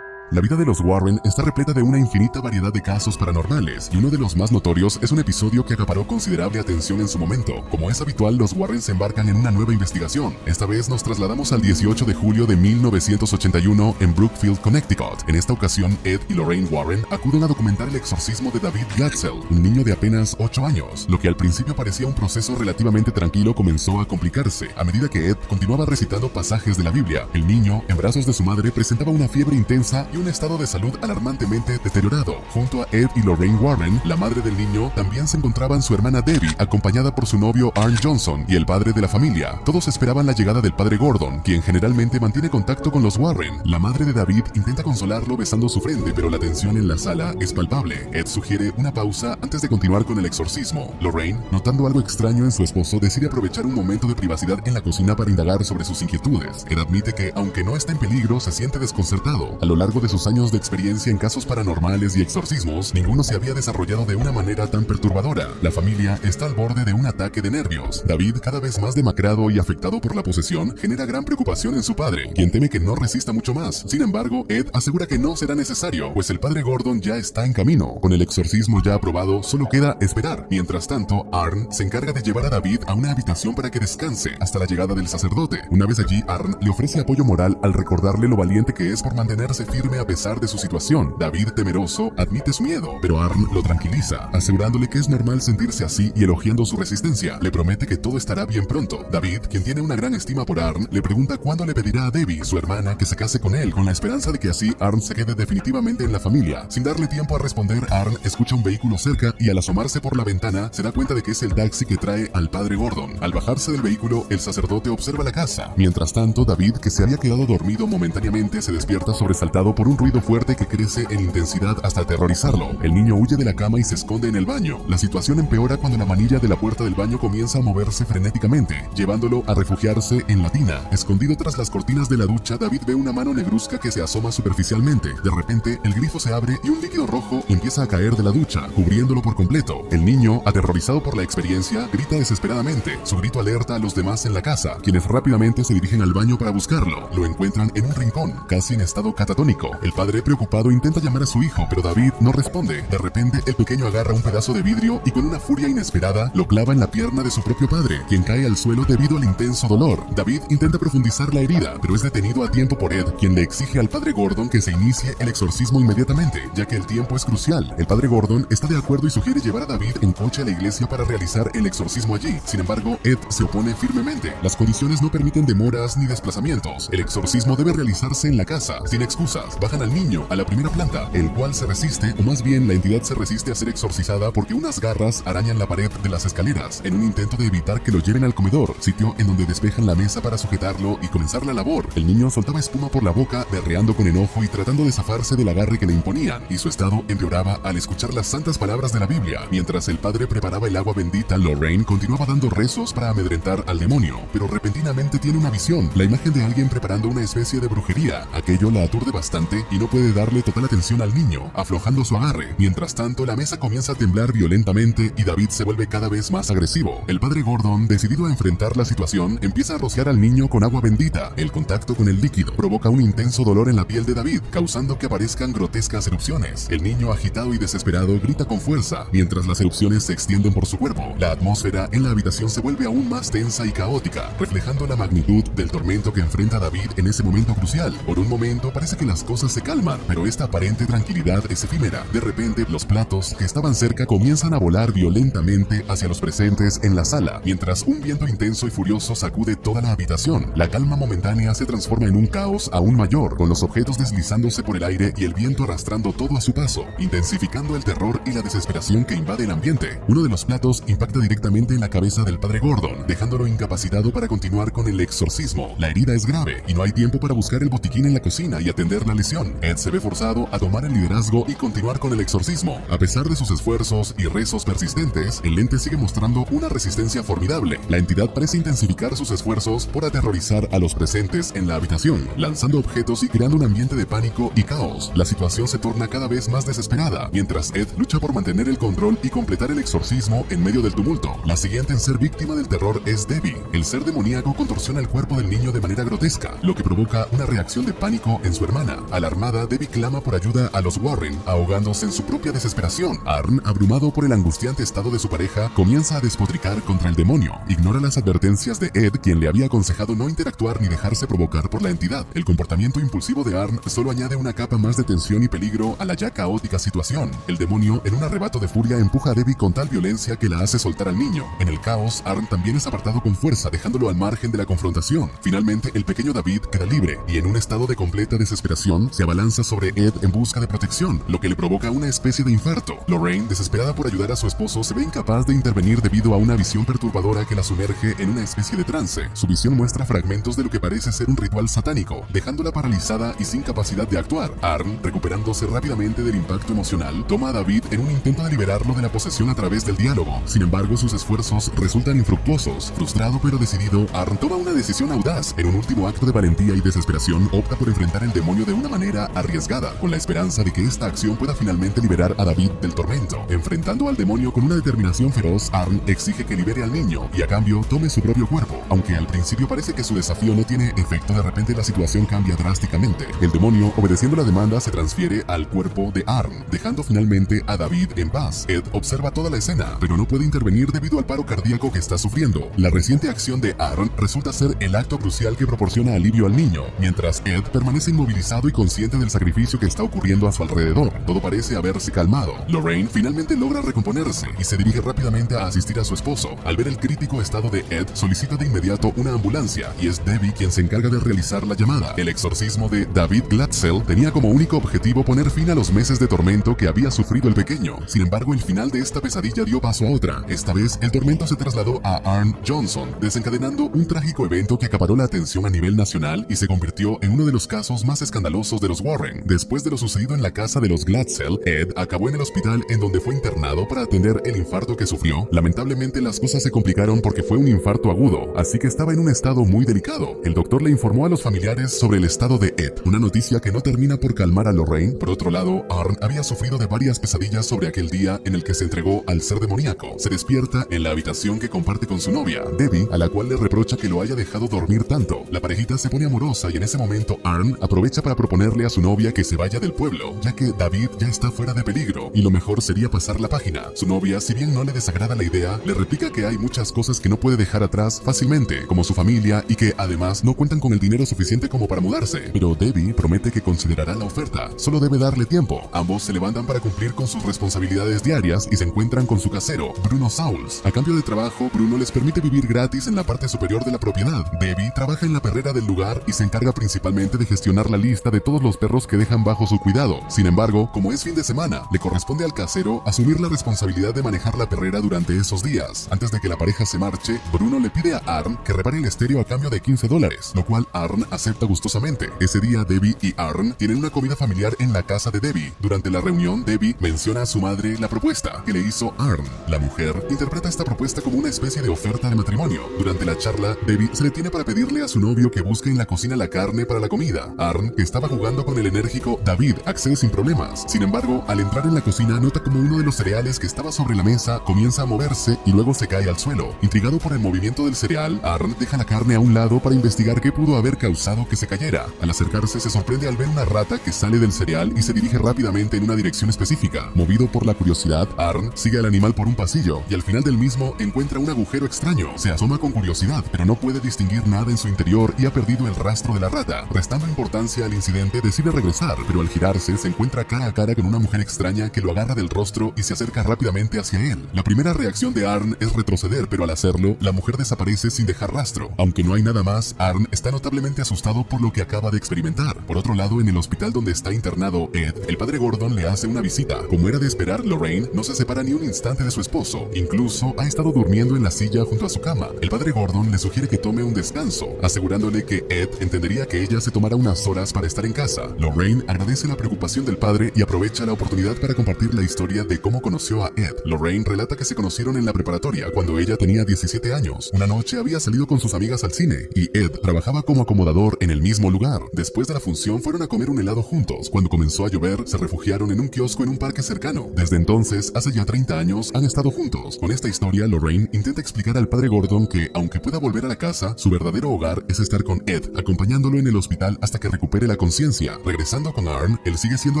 La vida de los Warren está repleta de una infinita variedad de casos paranormales, y uno de los más notorios es un episodio que acaparó considerable atención en su momento. Como es habitual, los Warren se embarcan en una nueva investigación. Esta vez nos trasladamos al 18 de julio de 1981 en Brookfield, Connecticut. En esta ocasión, Ed y Lorraine Warren acuden a documentar el exorcismo de David Glatzel, un niño de apenas 8 años. Lo que al principio parecía un proceso relativamente tranquilo comenzó a complicarse a medida que Ed continuaba recitando pasajes de la Biblia. El niño, en brazos de su madre, presentaba una fiebre intensa y un estado de salud alarmantemente deteriorado. Junto a Ed y Lorraine Warren, la madre del niño, también se encontraban su hermana Debbie, acompañada por su novio Arn Johnson y el padre de la familia. Todos esperaban la llegada del padre Gordon, quien generalmente mantiene contacto con los Warren. La madre de David intenta consolarlo besando su frente, pero la tensión en la sala es palpable. Ed sugiere una pausa antes de continuar con el exorcismo. Lorraine, notando algo extraño en su esposo, decide aprovechar un momento de privacidad en la cocina para indagar sobre sus inquietudes. Ed admite que, aunque no está en peligro, se siente desconcertado. A lo largo de sus años de experiencia en casos paranormales y exorcismos, ninguno se había desarrollado de una manera tan perturbadora. La familia está al borde de un ataque de nervios. David, cada vez más demacrado y afectado por la posesión, genera gran preocupación en su padre, quien teme que no resista mucho más. Sin embargo, Ed asegura que no será necesario, pues el padre Gordon ya está en camino. Con el exorcismo ya aprobado, solo queda esperar. Mientras tanto, Arn se encarga de llevar a David a una habitación para que descanse hasta la llegada del sacerdote. Una vez allí, Arn le ofrece apoyo moral al recordarle lo valiente que es por mantenerse firme a pesar de su situación. David, temeroso, admite su miedo, pero Arn lo tranquiliza, asegurándole que es normal sentirse así y elogiando su resistencia. Le promete que todo estará bien pronto. David, quien tiene una gran estima por Arn, le pregunta cuándo le pedirá a Debbie, su hermana, que se case con él, con la esperanza de que así Arn se quede definitivamente en la familia. Sin darle tiempo a responder, Arn escucha un vehículo cerca y al asomarse por la ventana se da cuenta de que es el taxi que trae al padre Gordon. Al bajarse del vehículo, el sacerdote observa la casa. Mientras tanto, David, que se había quedado dormido momentáneamente, se despierta sobresaltado por por un ruido fuerte que crece en intensidad hasta aterrorizarlo. El niño huye de la cama y se esconde en el baño. La situación empeora cuando la manilla de la puerta del baño comienza a moverse frenéticamente, llevándolo a refugiarse en la tina. Escondido tras las cortinas de la ducha, David ve una mano negruzca que se asoma superficialmente. De repente, el grifo se abre y un líquido rojo empieza a caer de la ducha, cubriéndolo por completo. El niño, aterrorizado por la experiencia, grita desesperadamente. Su grito alerta a los demás en la casa, quienes rápidamente se dirigen al baño para buscarlo. Lo encuentran en un rincón, casi en estado catatónico. El padre, preocupado, intenta llamar a su hijo, pero David no responde. De repente, el pequeño agarra un pedazo de vidrio y con una furia inesperada lo clava en la pierna de su propio padre, quien cae al suelo debido al intenso dolor. David intenta profundizar la herida, pero es detenido a tiempo por Ed, quien le exige al padre Gordon que se inicie el exorcismo inmediatamente, ya que el tiempo es crucial. El padre Gordon está de acuerdo y sugiere llevar a David en coche a la iglesia para realizar el exorcismo allí. Sin embargo, Ed se opone firmemente. Las condiciones no permiten demoras ni desplazamientos. El exorcismo debe realizarse en la casa, sin excusas. Bajan al niño a la primera planta, el cual se resiste, o más bien la entidad se resiste a ser exorcizada porque unas garras arañan la pared de las escaleras, en un intento de evitar que lo lleven al comedor, sitio en donde despejan la mesa para sujetarlo y comenzar la labor. El niño soltaba espuma por la boca, berreando con enojo y tratando de zafarse del agarre que le imponían, y su estado empeoraba al escuchar las santas palabras de la Biblia. Mientras el padre preparaba el agua bendita, Lorraine continuaba dando rezos para amedrentar al demonio, pero repentinamente tiene una visión, la imagen de alguien preparando una especie de brujería. Aquello la aturde bastante y no puede darle total atención al niño, aflojando su agarre. Mientras tanto, la mesa comienza a temblar violentamente y David se vuelve cada vez más agresivo. El padre Gordon, decidido a enfrentar la situación, empieza a rociar al niño con agua bendita. El contacto con el líquido provoca un intenso dolor en la piel de David, causando que aparezcan grotescas erupciones. El niño, agitado y desesperado, grita con fuerza, mientras las erupciones se extienden por su cuerpo. La atmósfera en la habitación se vuelve aún más tensa y caótica, reflejando la magnitud del tormento que enfrenta David en ese momento crucial. Por un momento parece que las cosas se calman, pero esta aparente tranquilidad es efímera. De repente, los platos que estaban cerca comienzan a volar violentamente hacia los presentes en la sala, mientras un viento intenso y furioso sacude toda la habitación. La calma momentánea se transforma en un caos aún mayor, con los objetos deslizándose por el aire y el viento arrastrando todo a su paso, intensificando el terror y la desesperación que invade el ambiente. Uno de los platos impacta directamente en la cabeza del padre Gordon, dejándolo incapacitado para continuar con el exorcismo. La herida es grave y no hay tiempo para buscar el botiquín en la cocina y atender la lesión. Ed se ve forzado a tomar el liderazgo y continuar con el exorcismo. A pesar de sus esfuerzos y rezos persistentes, el ente sigue mostrando una resistencia formidable. La entidad parece intensificar sus esfuerzos por aterrorizar a los presentes en la habitación, lanzando objetos y creando un ambiente de pánico y caos. La situación se torna cada vez más desesperada, mientras Ed lucha por mantener el control y completar el exorcismo en medio del tumulto. La siguiente en ser víctima del terror es Debbie. El ser demoníaco contorsiona el cuerpo del niño de manera grotesca, lo que provoca una reacción de pánico en su hermana. Alarmada, Debbie clama por ayuda a los Warren, ahogándose en su propia desesperación. Arn, abrumado por el angustiante estado de su pareja, comienza a despotricar contra el demonio. Ignora las advertencias de Ed, quien le había aconsejado no interactuar ni dejarse provocar por la entidad. El comportamiento impulsivo de Arn solo añade una capa más de tensión y peligro a la ya caótica situación. El demonio, en un arrebato de furia, empuja a Debbie con tal violencia que la hace soltar al niño. En el caos, Arn también es apartado con fuerza, dejándolo al margen de la confrontación. Finalmente, el pequeño David queda libre y en un estado de completa desesperación se abalanza sobre Ed en busca de protección, lo que le provoca una especie de infarto. Lorraine, desesperada por ayudar a su esposo, se ve incapaz de intervenir debido a una visión perturbadora que la sumerge en una especie de trance. Su visión muestra fragmentos de lo que parece ser un ritual satánico, dejándola paralizada y sin capacidad de actuar. Arn, recuperándose rápidamente del impacto emocional, toma a David en un intento de liberarlo de la posesión a través del diálogo. Sin embargo, sus esfuerzos resultan infructuosos. Frustrado pero decidido, Arn toma una decisión audaz. En un último acto de valentía y desesperación, opta por enfrentar el demonio de una manera arriesgada, con la esperanza de que esta acción pueda finalmente liberar a David del tormento. Enfrentando al demonio con una determinación feroz, Arn exige que libere al niño y a cambio tome su propio cuerpo. Aunque al principio parece que su desafío no tiene efecto, de repente la situación cambia drásticamente. El demonio, obedeciendo la demanda, se transfiere al cuerpo de Arn, dejando finalmente a David en paz. Ed observa toda la escena, pero no puede intervenir debido al paro cardíaco que está sufriendo. La reciente acción de Arn resulta ser el acto crucial que proporciona alivio al niño, mientras Ed permanece inmovilizado y consciente del sacrificio que está ocurriendo a su alrededor. Todo parece haberse calmado. Lorraine finalmente logra recomponerse y se dirige rápidamente a asistir a su esposo. Al ver el crítico estado de Ed, solicita de inmediato una ambulancia y es Debbie quien se encarga de realizar la llamada. El exorcismo de David Glatzel tenía como único objetivo poner fin a los meses de tormento que había sufrido el pequeño. Sin embargo, el final de esta pesadilla dio paso a otra. Esta vez, el tormento se trasladó a Arn Johnson, desencadenando un trágico evento que acaparó la atención a nivel nacional y se convirtió en uno de los casos más escandalosos famosos de los Warren. Después de lo sucedido en la casa de los Glatzel, Ed acabó en el hospital en donde fue internado para atender el infarto que sufrió. Lamentablemente las cosas se complicaron porque fue un infarto agudo, así que estaba en un estado muy delicado. El doctor le informó a los familiares sobre el estado de Ed, una noticia que no termina por calmar a Lorraine. Por otro lado, Arn había sufrido de varias pesadillas sobre aquel día en el que se entregó al ser demoníaco. Se despierta en la habitación que comparte con su novia, Debbie, a la cual le reprocha que lo haya dejado dormir tanto. La parejita se pone amorosa y en ese momento Arn aprovecha para proponerle a su novia que se vaya del pueblo, ya que David ya está fuera de peligro y lo mejor sería pasar la página. Su novia, si bien no le desagrada la idea, le replica que hay muchas cosas que no puede dejar atrás fácilmente, como su familia, y que además no cuentan con el dinero suficiente como para mudarse. Pero Debbie promete que considerará la oferta, solo debe darle tiempo. Ambos se levantan para cumplir con sus responsabilidades diarias y se encuentran con su casero, Bruno Sauls. A cambio de trabajo, Bruno les permite vivir gratis en la parte superior de la propiedad. Debbie trabaja en la perrera del lugar y se encarga principalmente de gestionar la lista de todos los perros que dejan bajo su cuidado. Sin embargo, como es fin de semana, le corresponde al casero asumir la responsabilidad de manejar la perrera durante esos días. Antes de que la pareja se marche, Bruno le pide a Arn que repare el estéreo a cambio de $15, lo cual Arn acepta gustosamente. Ese día, Debbie y Arn tienen una comida familiar en la casa de Debbie. Durante la reunión, Debbie menciona a su madre la propuesta que le hizo Arn. La mujer interpreta esta propuesta como una especie de oferta de matrimonio. Durante la charla, Debbie se detiene para pedirle a su novio que busque en la cocina la carne para la comida. Arn, que estaba jugando con el enérgico David, accede sin problemas. Sin embargo, al entrar en la cocina, nota como uno de los cereales que estaba sobre la mesa comienza a moverse y luego se cae al suelo. Intrigado por el movimiento del cereal, Arn deja la carne a un lado para investigar qué pudo haber causado que se cayera. Al acercarse, se sorprende al ver una rata que sale del cereal y se dirige rápidamente en una dirección específica. Movido por la curiosidad, Arn sigue al animal por un pasillo y al final del mismo encuentra un agujero extraño. Se asoma con curiosidad, pero no puede distinguir nada en su interior y ha perdido el rastro de la rata. Restando importancia al incidente, decide regresar, pero al girarse se encuentra cara a cara con una mujer extraña que lo agarra del rostro y se acerca rápidamente hacia él. La primera reacción de Arn es retroceder, pero al hacerlo, la mujer desaparece sin dejar rastro. Aunque no hay nada más, Arn está notablemente asustado por lo que acaba de experimentar. Por otro lado, en el hospital donde está internado Ed, el padre Gordon le hace una visita. Como era de esperar, Lorraine no se separa ni un instante de su esposo. Incluso ha estado durmiendo en la silla junto a su cama. El padre Gordon le sugiere que tome un descanso, asegurándole que Ed entendería que ella se tomará unas horas para estar en casa. Lorraine agradece la preocupación del padre y aprovecha la oportunidad para compartir la historia de cómo conoció a Ed. Lorraine relata que se conocieron en la preparatoria cuando ella tenía 17 años. Una noche había salido con sus amigas al cine y Ed trabajaba como acomodador en el mismo lugar. Después de la función fueron a comer un helado juntos. Cuando comenzó a llover, se refugiaron en un kiosco en un parque cercano. Desde entonces, hace ya 30 años, han estado juntos. Con esta historia, Lorraine intenta explicar al padre Gordon que, aunque pueda volver a la casa, su verdadero hogar es estar con Ed, acompañándolo en el hospital hasta que recupere la conciencia. Regresando con Arn, él sigue siendo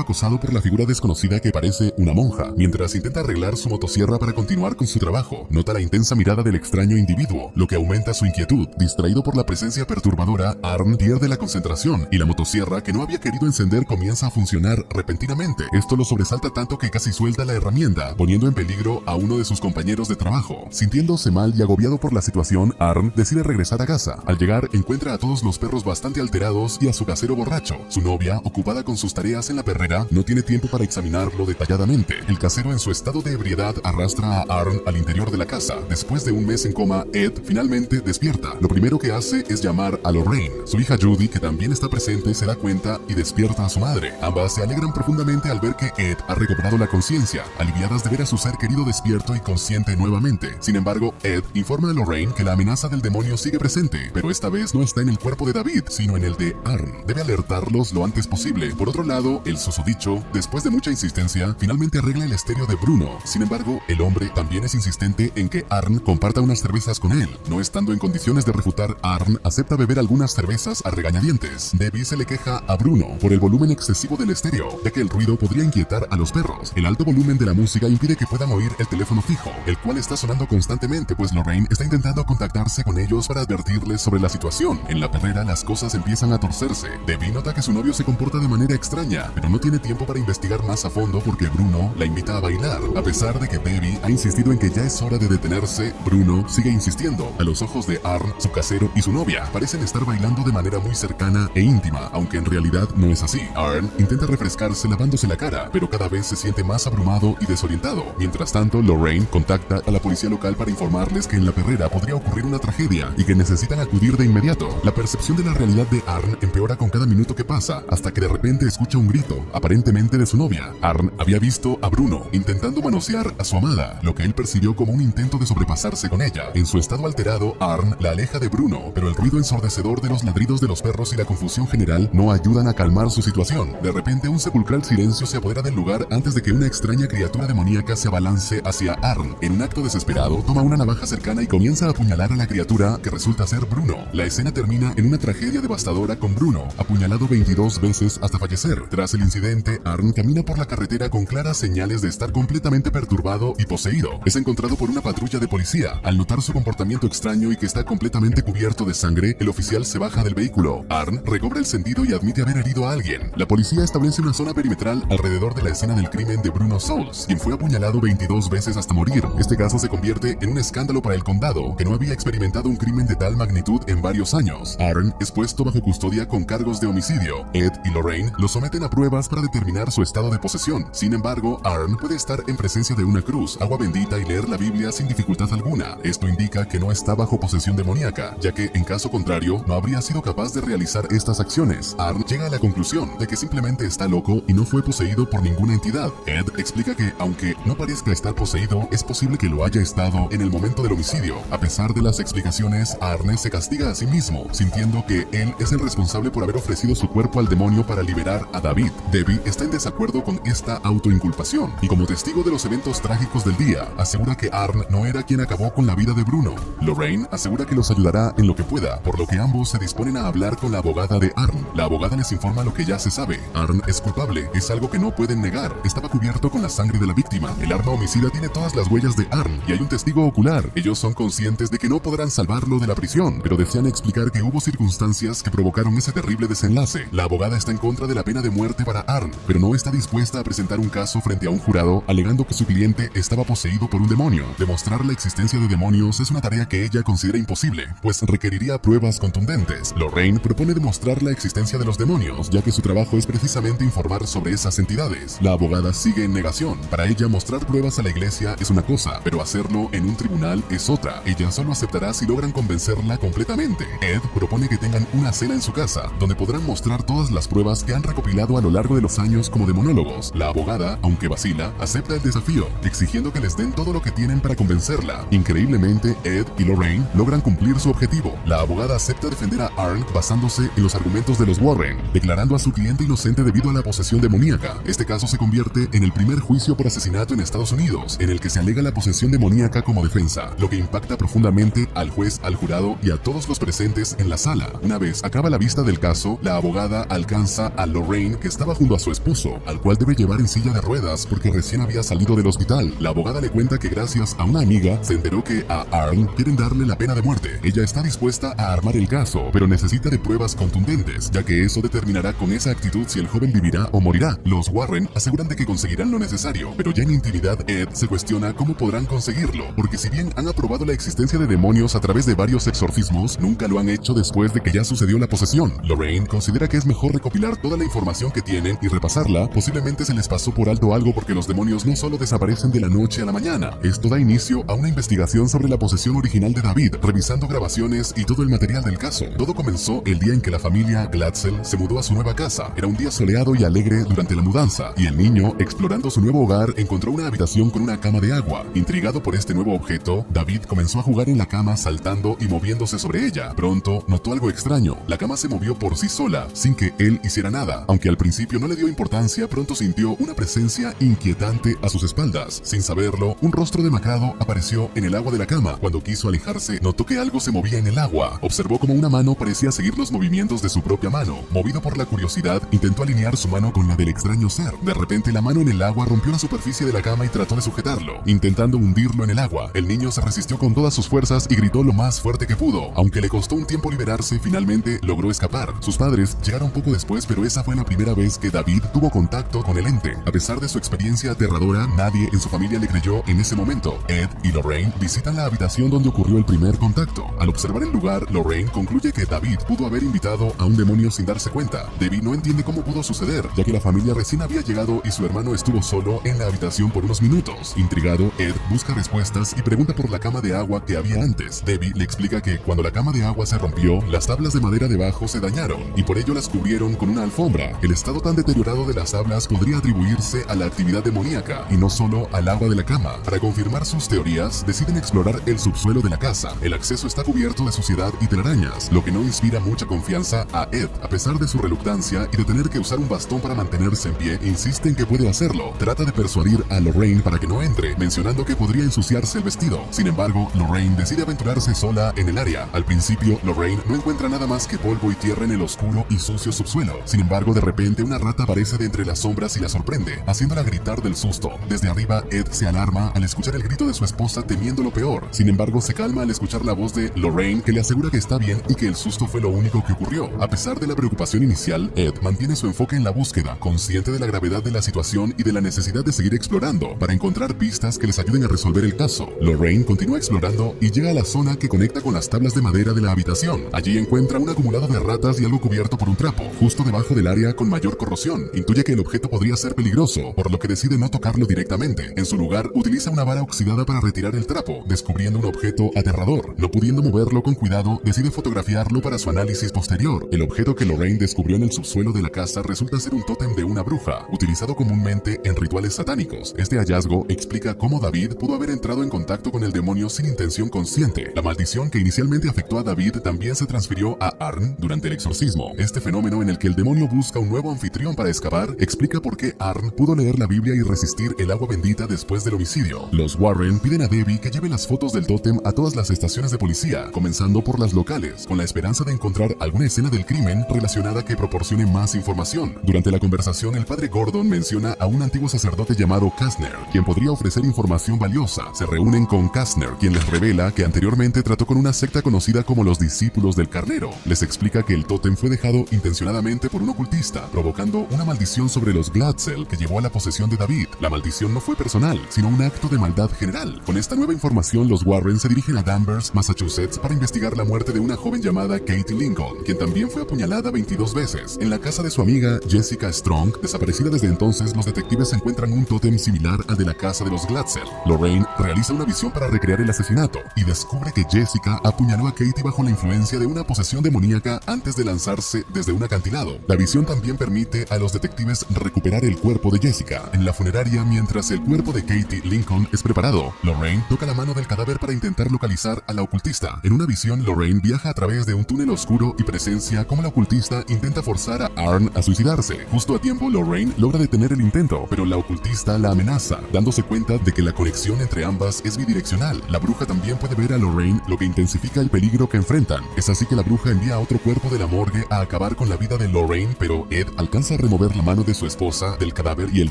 acosado por la figura desconocida que parece una monja. Mientras intenta arreglar su motosierra para continuar con su trabajo, nota la intensa mirada del extraño individuo, lo que aumenta su inquietud. Distraído por la presencia perturbadora, Arn pierde la concentración y la motosierra que no había querido encender comienza a funcionar repentinamente. Esto lo sobresalta tanto que casi suelta la herramienta, poniendo en peligro a uno de sus compañeros de trabajo. Sintiéndose mal y agobiado por la situación, Arn decide regresar a casa. Al llegar, encuentra a todos los perros bastante alterados y a su casero borracho. Su novia, ocupada con sus tareas en la perrera, no tiene tiempo para examinarlo detalladamente. El casero, en su estado de ebriedad, arrastra a Arn al interior de la casa. Después de un mes en coma, Ed finalmente despierta. Lo primero que hace es llamar a Lorraine. Su hija Judy, que también está presente, se da cuenta y despierta a su madre. Ambas se alegran profundamente al ver que Ed ha recobrado la conciencia, aliviadas de ver a su ser querido despierto y consciente nuevamente. Sin embargo, Ed informa a Lorraine que la amenaza del demonio sigue presente, pero esta vez no está en el cuerpo de David, sino en el de Arn. Debe alertarlos lo antes posible. Por otro lado, el susodicho, después de mucha insistencia, finalmente arregla el estéreo de Bruno. Sin embargo, el hombre también es insistente en que Arn comparta unas cervezas con él. No estando en condiciones de refutar, Arn acepta beber algunas cervezas a regañadientes. Debbie se le queja a Bruno por el volumen excesivo del estéreo, ya que el ruido podría inquietar a los perros. El alto volumen de la música impide que puedan oír el teléfono fijo, el cual está sonando constantemente, pues Lorraine está intentando contactarse con ellos para advertirles sobre la situación. En la perrera las cosas empiezan a torcerse. Debbie nota que su novio se comporta de manera extraña, pero no tiene tiempo para investigar más a fondo porque Bruno la invita a bailar. A pesar de que Debbie ha insistido en que ya es hora de detenerse, Bruno sigue insistiendo. A los ojos de Arn, su casero y su novia parecen estar bailando de manera muy cercana e íntima, aunque en realidad no es así. Arn intenta refrescarse lavándose la cara, pero cada vez se siente más abrumado y desorientado. Mientras tanto, Lorraine contacta a la policía local para informarles que en la perrera podría ocurrir una tragedia y que necesitan acudir de inmediato. La percepción de la realidad de Arn empeora con cada minuto que pasa. casa, hasta que de repente escucha un grito, aparentemente de su novia. Arn había visto a Bruno intentando manosear a su amada, lo que él percibió como un intento de sobrepasarse con ella. En su estado alterado, Arn la aleja de Bruno, pero el ruido ensordecedor de los ladridos de los perros y la confusión general no ayudan a calmar su situación. De repente, un sepulcral silencio se apodera del lugar antes de que una extraña criatura demoníaca se abalance hacia Arn. En un acto desesperado, toma una navaja cercana y comienza a apuñalar a la criatura, que resulta ser Bruno. La escena termina en una tragedia devastadora con Bruno apuñalado 22 veces hasta fallecer. Tras el incidente, Arn camina por la carretera con claras señales de estar completamente perturbado y poseído. Es encontrado por una patrulla de policía. Al notar su comportamiento extraño y que está completamente cubierto de sangre, el oficial se baja del vehículo. Arn recobra el sentido y admite haber herido a alguien. La policía establece una zona perimetral alrededor de la escena del crimen de Bruno Souls, quien fue apuñalado 22 veces hasta morir. Este caso se convierte en un escándalo para el condado, que no había experimentado un crimen de tal magnitud en varios años. Arn es puesto bajo custodia con cargos de homicidio. Ed y Lorraine lo someten a pruebas para determinar su estado de posesión. Sin embargo, Arn puede estar en presencia de una cruz, agua bendita y leer la Biblia sin dificultad alguna. Esto indica que no está bajo posesión demoníaca, ya que en caso contrario no habría sido capaz de realizar estas acciones. Arn llega a la conclusión de que simplemente está loco y no fue poseído por ninguna entidad. Ed explica que, aunque no parezca estar poseído, es posible que lo haya estado en el momento del homicidio. A pesar de las explicaciones, Arn se castiga a sí mismo, sintiendo que él es el responsable por haber ofrecido su cuerpo al demonio para liberar a David. Debbie está en desacuerdo con esta autoinculpación y, como testigo de los eventos trágicos del día, asegura que Arn no era quien acabó con la vida de Bruno. Lorraine asegura que los ayudará en lo que pueda, por lo que ambos se disponen a hablar con la abogada de Arn. La abogada les informa lo que ya se sabe. Arn es culpable, es algo que no pueden negar. Estaba cubierto con la sangre de la víctima. El arma homicida tiene todas las huellas de Arn y hay un testigo ocular. Ellos son conscientes de que no podrán salvarlo de la prisión, pero desean explicar que hubo circunstancias que provocaron ese terrible desenlace. La abogada está en contra de la pena de muerte para Arn, pero no está dispuesta a presentar un caso frente a un jurado, alegando que su cliente estaba poseído por un demonio. Demostrar la existencia de demonios es una tarea que ella considera imposible, pues requeriría pruebas contundentes. Lorraine propone demostrar la existencia de los demonios, ya que su trabajo es precisamente informar sobre esas entidades. La abogada sigue en negación. Para ella, mostrar pruebas a la iglesia es una cosa, pero hacerlo en un tribunal es otra. Ella solo aceptará si logran convencerla completamente. Ed propone que tengan una cena en su casa, donde podrán mostrar todas las pruebas que han recopilado a lo largo de los años como demonólogos. La abogada, aunque vacila, acepta el desafío, exigiendo que les den todo lo que tienen para convencerla. Increíblemente, Ed y Lorraine logran cumplir su objetivo. La abogada acepta defender a Arn basándose en los argumentos de los Warren, declarando a su cliente inocente debido a la posesión demoníaca. Este caso se convierte en el primer juicio por asesinato en Estados Unidos, en el que se alega la posesión demoníaca como defensa, lo que impacta profundamente al juez, al jurado y a todos los presentes en la sala. Una vez acaba la vista del caso, la abogada alcanza a Lorraine, que estaba junto a su esposo, al cual debe llevar en silla de ruedas porque recién había salido del hospital. La abogada le cuenta que gracias a una amiga se enteró que a Arn quieren darle la pena de muerte. Ella está dispuesta a armar el caso, pero necesita de pruebas contundentes, ya que eso determinará con esa actitud si el joven vivirá o morirá. Los Warren aseguran de que conseguirán lo necesario, pero ya en intimidad Ed se cuestiona cómo podrán conseguirlo, porque si bien han aprobado la existencia de demonios a través de varios exorcismos, nunca lo han hecho después de que ya sucedió la posesión. Lorraine considera que es mejor recopilar toda la información que tienen y repasarla. Posiblemente se les pasó por alto algo porque los demonios no solo desaparecen de la noche a la mañana. Esto da inicio a una investigación sobre la posesión original de David, revisando grabaciones y todo el material del caso. Todo comenzó el día en que la familia Glatzel se mudó a su nueva casa. Era un día soleado y alegre durante la mudanza, y el niño, explorando su nuevo hogar, encontró una habitación con una cama de agua. Intrigado por este nuevo objeto, David comenzó a jugar en la cama, saltando y moviéndose sobre ella. Pronto notó algo extraño. La cama se movió por sí sola, sin que él hiciera nada. Aunque al principio no le dio importancia, pronto sintió una presencia inquietante a sus espaldas. Sin saberlo, un rostro demacrado apareció en el agua de la cama. Cuando quiso alejarse, notó que algo se movía en el agua. Observó como una mano parecía seguir los movimientos de su propia mano. Movido por la curiosidad, intentó alinear su mano con la del extraño ser. De repente, la mano en el agua rompió la superficie de la cama y trató de sujetarlo, intentando hundirlo en el agua. El niño se resistió con todas sus fuerzas y gritó lo más fuerte que pudo. Aunque le costó un tiempo liberarse, finalmente logró escapar. Sus padres llegaron poco después, pero esa fue la primera vez que David tuvo contacto con el ente. A pesar de su experiencia aterradora, nadie en su familia le creyó en ese momento. Ed y Lorraine visitan la habitación donde ocurrió el primer contacto. Al observar el lugar, Lorraine concluye que David pudo haber invitado a un demonio sin darse cuenta. Debbie no entiende cómo pudo suceder, ya que la familia recién había llegado y su hermano estuvo solo en la habitación por unos minutos. Intrigado, Ed busca respuestas y pregunta por la cama de agua que había antes. Debbie le explica que cuando la cama de agua se rompió, las tablas de madera debajo se dañaron y por ello las cubrieron con una alfombra. El estado tan deteriorado de las tablas podría atribuirse a la actividad demoníaca y no solo al agua de la cama. Para confirmar sus teorías, deciden explorar el subsuelo de la casa. El acceso está cubierto de suciedad y telarañas, lo que no inspira mucha confianza a Ed. A pesar de su reluctancia y de tener que usar un bastón para mantenerse en pie, insiste en que puede hacerlo. Trata de persuadir a Lorraine para que no entre, mencionando que podría ensuciarse el vestido. Sin embargo, Lorraine decide aventurarse sola en el área. Al principio, Lorraine no encuentra nada más que polvo y tierra en el oscuro y sucio subsuelo. Sin embargo, de repente una rata aparece de entre las sombras y la sorprende, haciéndola gritar del susto. Desde arriba, Ed se alarma al escuchar el grito de su esposa, temiendo lo peor. Sin embargo, se calma al escuchar la voz de Lorraine, que le asegura que está bien y que el susto fue lo único que ocurrió. A pesar de la preocupación inicial, Ed mantiene su enfoque en la búsqueda, consciente de la gravedad de la situación y de la necesidad de seguir explorando para encontrar pistas que les ayuden a resolver el caso. Lorraine continúa explorando y llega a la zona que conecta con las tablas de madera de la habitación. Allí encuentra un acumulado de ratas y algo cubierto por un trapo, justo debajo del área con mayor corrosión. Intuye que el objeto podría ser peligroso, por lo que decide no tocarlo directamente. En su lugar, utiliza una vara oxidada para retirar el trapo, descubriendo un objeto aterrador. No pudiendo moverlo con cuidado, decide fotografiarlo para su análisis posterior. El objeto que Lorraine descubrió en el subsuelo de la casa resulta ser un tótem de una bruja, utilizado comúnmente en rituales satánicos. Este hallazgo explica cómo David pudo haber entrado en contacto con el demonio sin intención consciente. La maldición que inicialmente afectó a David también se transfirió a Arn durante el exorcismo. Este fenómeno en el que el demonio busca un nuevo anfitrión para escapar explica por qué Arn pudo leer la Biblia y resistir el agua bendita después del homicidio. Los Warren piden a Debbie que lleve las fotos del tótem a todas las estaciones de policía, comenzando por las locales, con la esperanza de encontrar alguna escena del crimen relacionada que proporcione más información. Durante la conversación, el padre Gordon menciona a un antiguo sacerdote llamado Kastner, quien podría ofrecer información valiosa. Se reúnen con Kastner, quien les revela que anteriormente trató con una secta conocida como los Discípulos del Carnero. Les explica que el tótem fue dejado intencionadamente por un ocultista, provocando una maldición sobre los Glatzel que llevó a la posesión de David. La maldición no fue personal, sino un acto de maldad general. Con esta nueva información, los Warren se dirigen a Danvers, Massachusetts, para investigar la muerte de una joven llamada Katie Lincoln, quien también fue apuñalada 22 veces. En la casa de su amiga Jessica Strong, desaparecida desde entonces, los detectives encuentran un tótem similar al de la casa de los Glatzel. Lorraine realiza una visión para recrear el asesinato y descubre que Jessica apuñaló a Katie bajo la influencia de una posesión demoníaca antes de lanzarse desde un acantilado. La visión también permite a los detectives recuperar el cuerpo de Jessica. En la funeraria, mientras el cuerpo de Katie Lincoln es preparado, Lorraine toca la mano del cadáver para intentar localizar a la ocultista. En una visión, Lorraine viaja a través de un túnel oscuro y presencia cómo la ocultista intenta forzar a Arn a suicidarse. Justo a tiempo, Lorraine logra detener el intento, pero la ocultista la amenaza, dándose cuenta de que la conexión entre ambas es bidireccional. La bruja también puede ver a Lorraine, lo que intensifica el peligro que enfrentan. Es así que la bruja envía a otro cuerpo de la morgue a acabar con la vida de Lorraine, pero Ed alcanza a remover la mano de su esposa del cadáver y el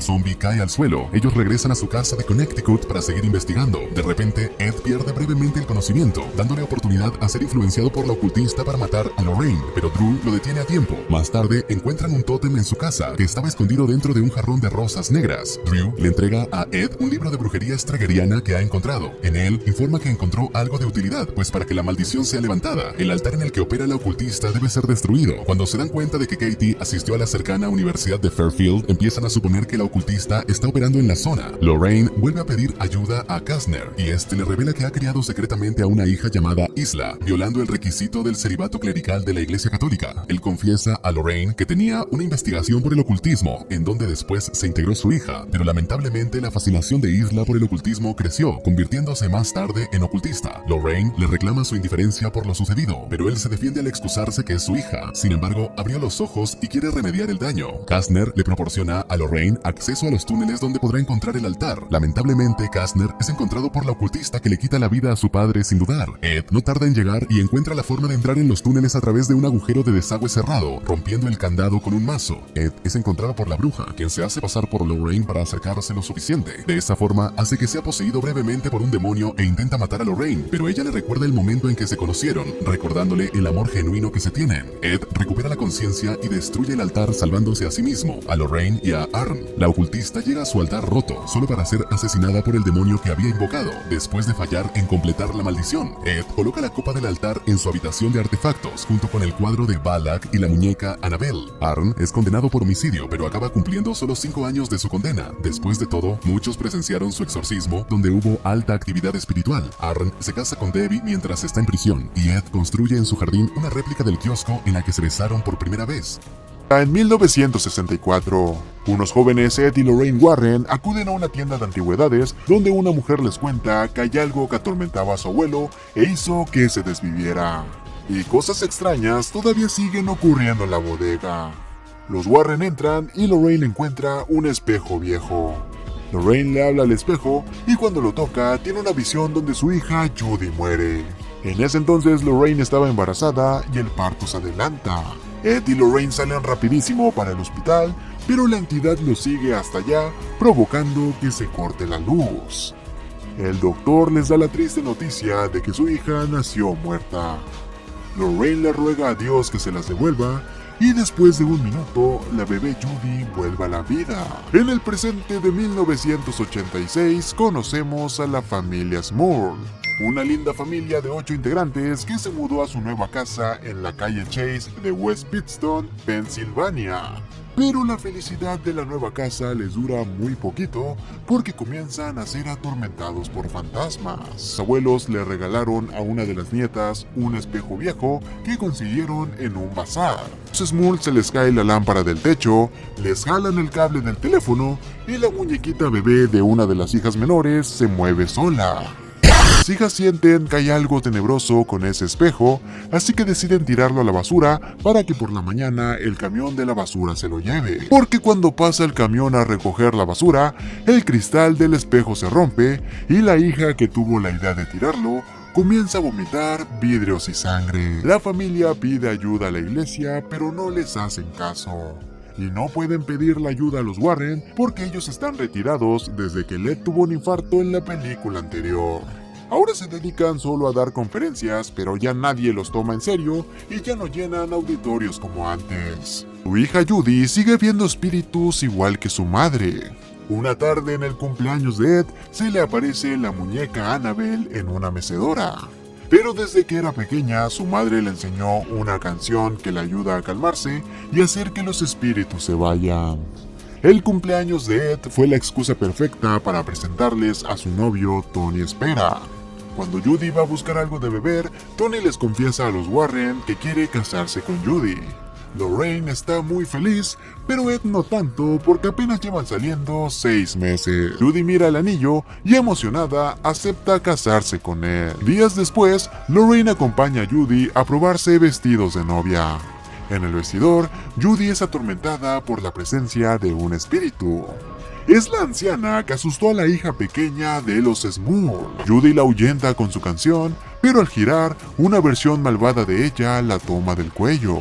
zombie cae al suelo. Ellos regresan a su casa de Connecticut para seguir investigando. De repente, Ed pierde brevemente el conocimiento, dándole oportunidad a ser influenciado por la ocultista para matar a Lorraine, pero Drew lo detiene a tiempo. Más tarde, encuentran un tótem en su casa que estaba escondido dentro de un jarrón de rosas negras. Drew le entrega a Ed un libro de brujería estrageriana que ha encontrado. En él, informa que encontró algo de utilidad, pues para que la maldición sea levantada, el altar en el que opera la ocultista debe ser destruido. Cuando se dan cuenta de que Katie asistió a la cercana Universidad de Fairfield, empiezan a suponer que la ocultista está operando en la zona. Lorraine vuelve a pedir ayuda a Kastner, y este le revela que ha criado secretamente a una hija llamada Isla, violando el requisito del celibato clerical de la Iglesia Católica. Él confiesa a Lorraine que tenía una investigación por el ocultismo, en donde después se integró su hija, pero lamentablemente la fascinación de Isla por el ocultismo creció, convirtiéndose más tarde en ocultista. Lorraine le reclama su indiferencia por lo sucedido, pero él se defiende al excusarse que es su hija. Sin embargo, abrió los ojos y quiere remediar el daño. Kastner le proporciona a Lorraine acceso a los túneles donde podrá encontrar el altar. Lamentablemente, Kastner es encontrado por la ocultista que le quita la vida a su padre sin dudar. Ed no tarda en llegar y encuentra la forma de entrar en los túneles a través de un agujero de desagüe cerrado, rompiendo el candado con un mazo. Ed es encontrado por la bruja, quien se hace pasar por Lorraine para acercarse lo suficiente. De esa forma, hace que sea poseído brevemente por un demonio e intenta matar a Lorraine, pero ella le recuerda el momento en que se conocieron, recordándole el amor genuino que se tienen. Ed recupera la conciencia y destruye el altar, salvándose a sí mismo, a Lorraine y a Arn. La ocultista llega a su altar roto, solo para ser asesinada por el demonio que había invocado, después de fallar en completar la maldición. Ed coloca la copa del altar en su habitación de artefactos, junto con el cuadro de Balak y la muñeca Annabelle. Arn es condenado por homicidio, pero acaba cumpliendo solo 5 años de su condena. Después de todo, muchos presenciaron su exorcismo, donde hubo alta actividad espiritual. Arn se casa con Debbie mientras está en prisión, y Ed construye en su jardín una réplica del kiosco en la que se besaron por primera vez. En 1964, unos jóvenes Ed y Lorraine Warren acuden a una tienda de antigüedades donde una mujer les cuenta que hay algo que atormentaba a su abuelo e hizo que se desviviera. Y cosas extrañas todavía siguen ocurriendo en la bodega. Los Warren entran y Lorraine encuentra un espejo viejo. Lorraine le habla al espejo y cuando lo toca tiene una visión donde su hija Judy muere. En ese entonces Lorraine estaba embarazada y el parto se adelanta. Ed y Lorraine salen rapidísimo para el hospital, pero la entidad los sigue hasta allá, provocando que se corte la luz. El doctor les da la triste noticia de que su hija nació muerta. Lorraine le ruega a Dios que se las devuelva, y después de un minuto, la bebé Judy vuelve a la vida. En el presente de 1986 conocemos a la familia Smurl. Una linda familia de 8 integrantes que se mudó a su nueva casa en la calle Chase de West Pittston, Pensilvania. Pero la felicidad de la nueva casa les dura muy poquito porque comienzan a ser atormentados por fantasmas. Sus abuelos le regalaron a una de las nietas un espejo viejo que consiguieron en un bazar. A los Smurl se les cae la lámpara del techo, les jalan el cable del teléfono y la muñequita bebé de una de las hijas menores se mueve sola. Las hijas sienten que hay algo tenebroso con ese espejo, así que deciden tirarlo a la basura para que por la mañana el camión de la basura se lo lleve. Porque cuando pasa el camión a recoger la basura, el cristal del espejo se rompe y la hija que tuvo la idea de tirarlo comienza a vomitar vidrios y sangre. La familia pide ayuda a la iglesia, pero no les hacen caso. Y no pueden pedirle ayuda a los Warren porque ellos están retirados desde que Led tuvo un infarto en la película anterior. Ahora se dedican solo a dar conferencias, pero ya nadie los toma en serio y ya no llenan auditorios como antes. Su hija Judy sigue viendo espíritus igual que su madre. Una tarde en el cumpleaños de Ed, se le aparece la muñeca Annabelle en una mecedora. Pero desde que era pequeña, su madre le enseñó una canción que le ayuda a calmarse y hacer que los espíritus se vayan. El cumpleaños de Ed fue la excusa perfecta para presentarles a su novio Tony Spera. Cuando Judy va a buscar algo de beber, Tony les confiesa a los Warren que quiere casarse con Judy. Lorraine está muy feliz, pero Ed no tanto porque apenas llevan saliendo 6 meses. Judy mira el anillo y emocionada acepta casarse con él. Días después, Lorraine acompaña a Judy a probarse vestidos de novia. En el vestidor, Judy es atormentada por la presencia de un espíritu. Es la anciana que asustó a la hija pequeña de los Smurl. Judy la ahuyenta con su canción, pero al girar, una versión malvada de ella la toma del cuello.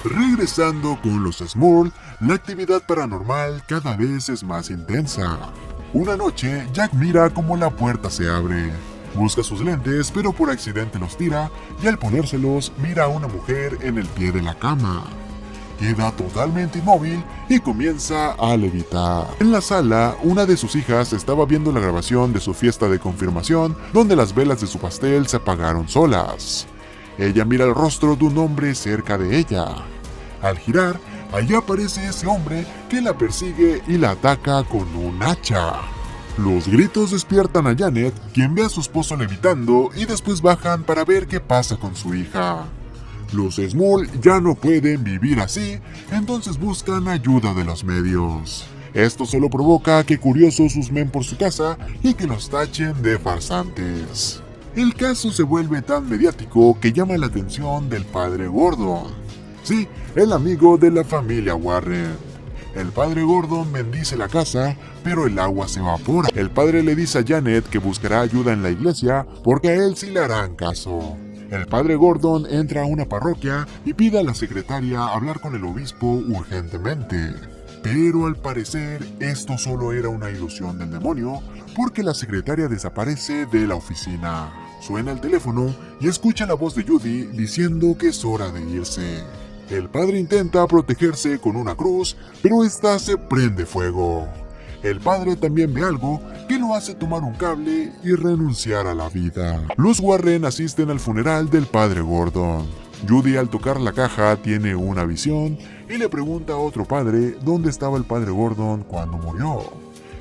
Regresando con los Smurl, la actividad paranormal cada vez es más intensa. Una noche, Jack mira cómo la puerta se abre. Busca sus lentes, pero por accidente los tira, y al ponérselos, mira a una mujer en el pie de la cama. Queda totalmente inmóvil y comienza a levitar. En la sala, una de sus hijas estaba viendo la grabación de su fiesta de confirmación, donde las velas de su pastel se apagaron solas. Ella mira el rostro de un hombre cerca de ella. Al girar, allí aparece ese hombre que la persigue y la ataca con un hacha. Los gritos despiertan a Janet, quien ve a su esposo levitando y después bajan para ver qué pasa con su hija. Los Smurl ya no pueden vivir así, entonces buscan ayuda de los medios. Esto solo provoca que curiosos husmen por su casa y que los tachen de farsantes. El caso se vuelve tan mediático que llama la atención del padre Gordon. Sí, el amigo de la familia Warren. El padre Gordon bendice la casa, pero el agua se evapora. El padre le dice a Janet que buscará ayuda en la iglesia porque a él sí le harán caso. El padre Gordon entra a una parroquia y pide a la secretaria hablar con el obispo urgentemente. Pero al parecer esto solo era una ilusión del demonio porque la secretaria desaparece de la oficina. Suena el teléfono y escucha la voz de Judy diciendo que es hora de irse. El padre intenta protegerse con una cruz, pero esta se prende fuego. El padre también ve algo que lo hace tomar un cable y renunciar a la vida. Los Warren asisten al funeral del padre Gordon. Judy al tocar la caja tiene una visión y le pregunta a otro padre dónde estaba el padre Gordon cuando murió.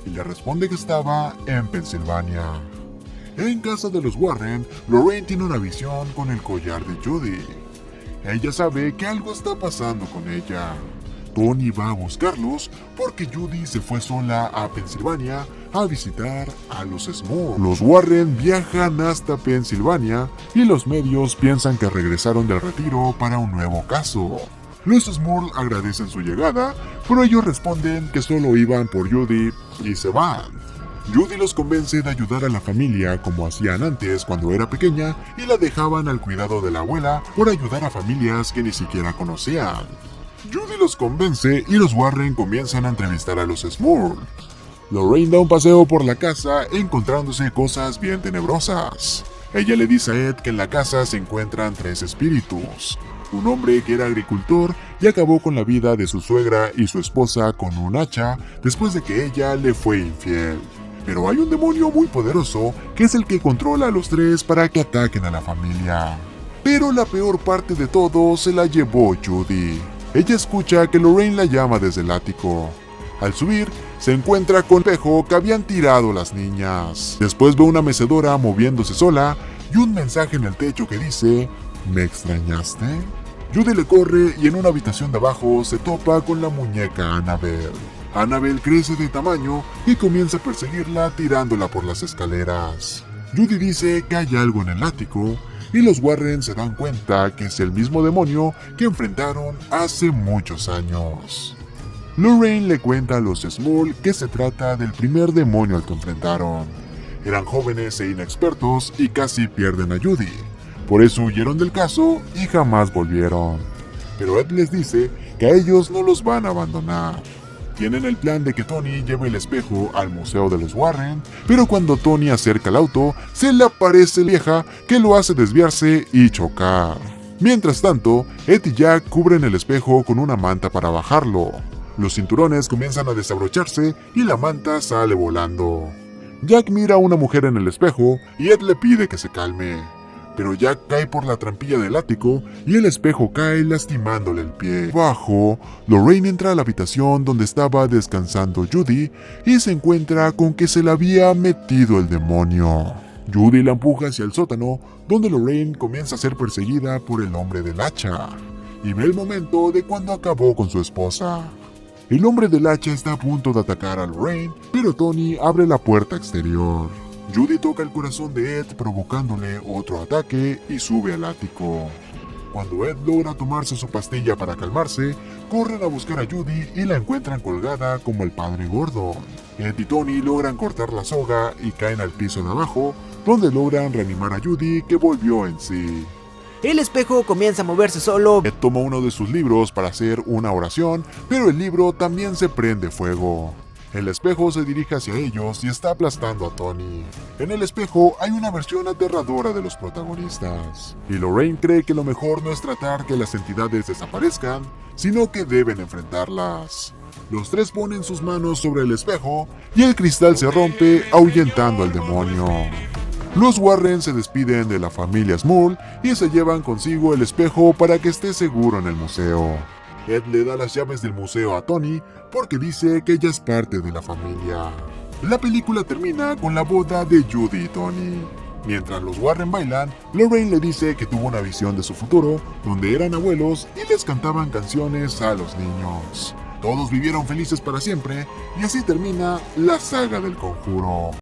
Y le responde que estaba en Pensilvania. En casa de los Warren, Lorraine tiene una visión con el collar de Judy. Ella sabe que algo está pasando con ella. Tony va a buscarlos porque Judy se fue sola a Pensilvania a visitar a los Small. Los Warren viajan hasta Pensilvania y los medios piensan que regresaron del retiro para un nuevo caso. Los Small agradecen su llegada, pero ellos responden que solo iban por Judy y se van. Judy los convence de ayudar a la familia como hacían antes cuando era pequeña y la dejaban al cuidado de la abuela por ayudar a familias que ni siquiera conocían. Judy los convence y los Warren comienzan a entrevistar a los Small. Lorraine da un paseo por la casa encontrándose cosas bien tenebrosas. Ella le dice a Ed que en la casa se encuentran 3 espíritus. Un hombre que era agricultor y acabó con la vida de su suegra y su esposa con un hacha después de que ella le fue infiel. Pero hay un demonio muy poderoso que es el que controla a los 3 para que ataquen a la familia. Pero la peor parte de todo se la llevó Judy. Ella escucha que Lorraine la llama desde el ático. Al subir, se encuentra con el espejo que habían tirado las niñas. Después ve una mecedora moviéndose sola y un mensaje en el techo que dice: ¿me extrañaste? Judy le corre y en una habitación de abajo se topa con la muñeca Annabelle. Annabelle crece de tamaño y comienza a perseguirla tirándola por las escaleras. Judy dice que hay algo en el ático y los Warren se dan cuenta que es el mismo demonio que enfrentaron hace muchos años. Lorraine le cuenta a los Small que se trata del primer demonio al que enfrentaron. Eran jóvenes e inexpertos y casi pierden a Judy. Por eso huyeron del caso y jamás volvieron. Pero Ed les dice que a ellos no los van a abandonar. Tienen el plan de que Tony lleve el espejo al museo de los Warren, pero cuando Tony acerca el auto, se le aparece la vieja que lo hace desviarse y chocar. Mientras tanto, Ed y Jack cubren el espejo con una manta para bajarlo. Los cinturones comienzan a desabrocharse y la manta sale volando. Jack mira a una mujer en el espejo y Ed le pide que se calme. Pero Jack cae por la trampilla del ático y el espejo cae lastimándole el pie. Abajo, Lorraine entra a la habitación donde estaba descansando Judy y se encuentra con que se le había metido el demonio. Judy la empuja hacia el sótano, donde Lorraine comienza a ser perseguida por el hombre del hacha. Y ve el momento de cuando acabó con su esposa. El hombre del hacha está a punto de atacar a Lorraine, pero Tony abre la puerta exterior. Judy toca el corazón de Ed provocándole otro ataque y sube al ático. Cuando Ed logra tomarse su pastilla para calmarse, corren a buscar a Judy y la encuentran colgada como el padre Gordon. Ed y Tony logran cortar la soga y caen al piso de abajo, donde logran reanimar a Judy que volvió en sí. El espejo comienza a moverse solo. Ed toma uno de sus libros para hacer una oración, pero el libro también se prende fuego. El espejo se dirige hacia ellos y está aplastando a Tony. En el espejo hay una versión aterradora de los protagonistas. Y Lorraine cree que lo mejor no es tratar que las entidades desaparezcan, sino que deben enfrentarlas. Los 3 ponen sus manos sobre el espejo y el cristal se rompe ahuyentando al demonio. Los Warren se despiden de la familia Small y se llevan consigo el espejo para que esté seguro en el museo. Ed le da las llaves del museo a Tony porque dice que ella es parte de la familia. La película termina con la boda de Judy y Tony. Mientras los Warren bailan, Lorraine le dice que tuvo una visión de su futuro, donde eran abuelos y les cantaban canciones a los niños. Todos vivieron felices para siempre y así termina la saga del Conjuro.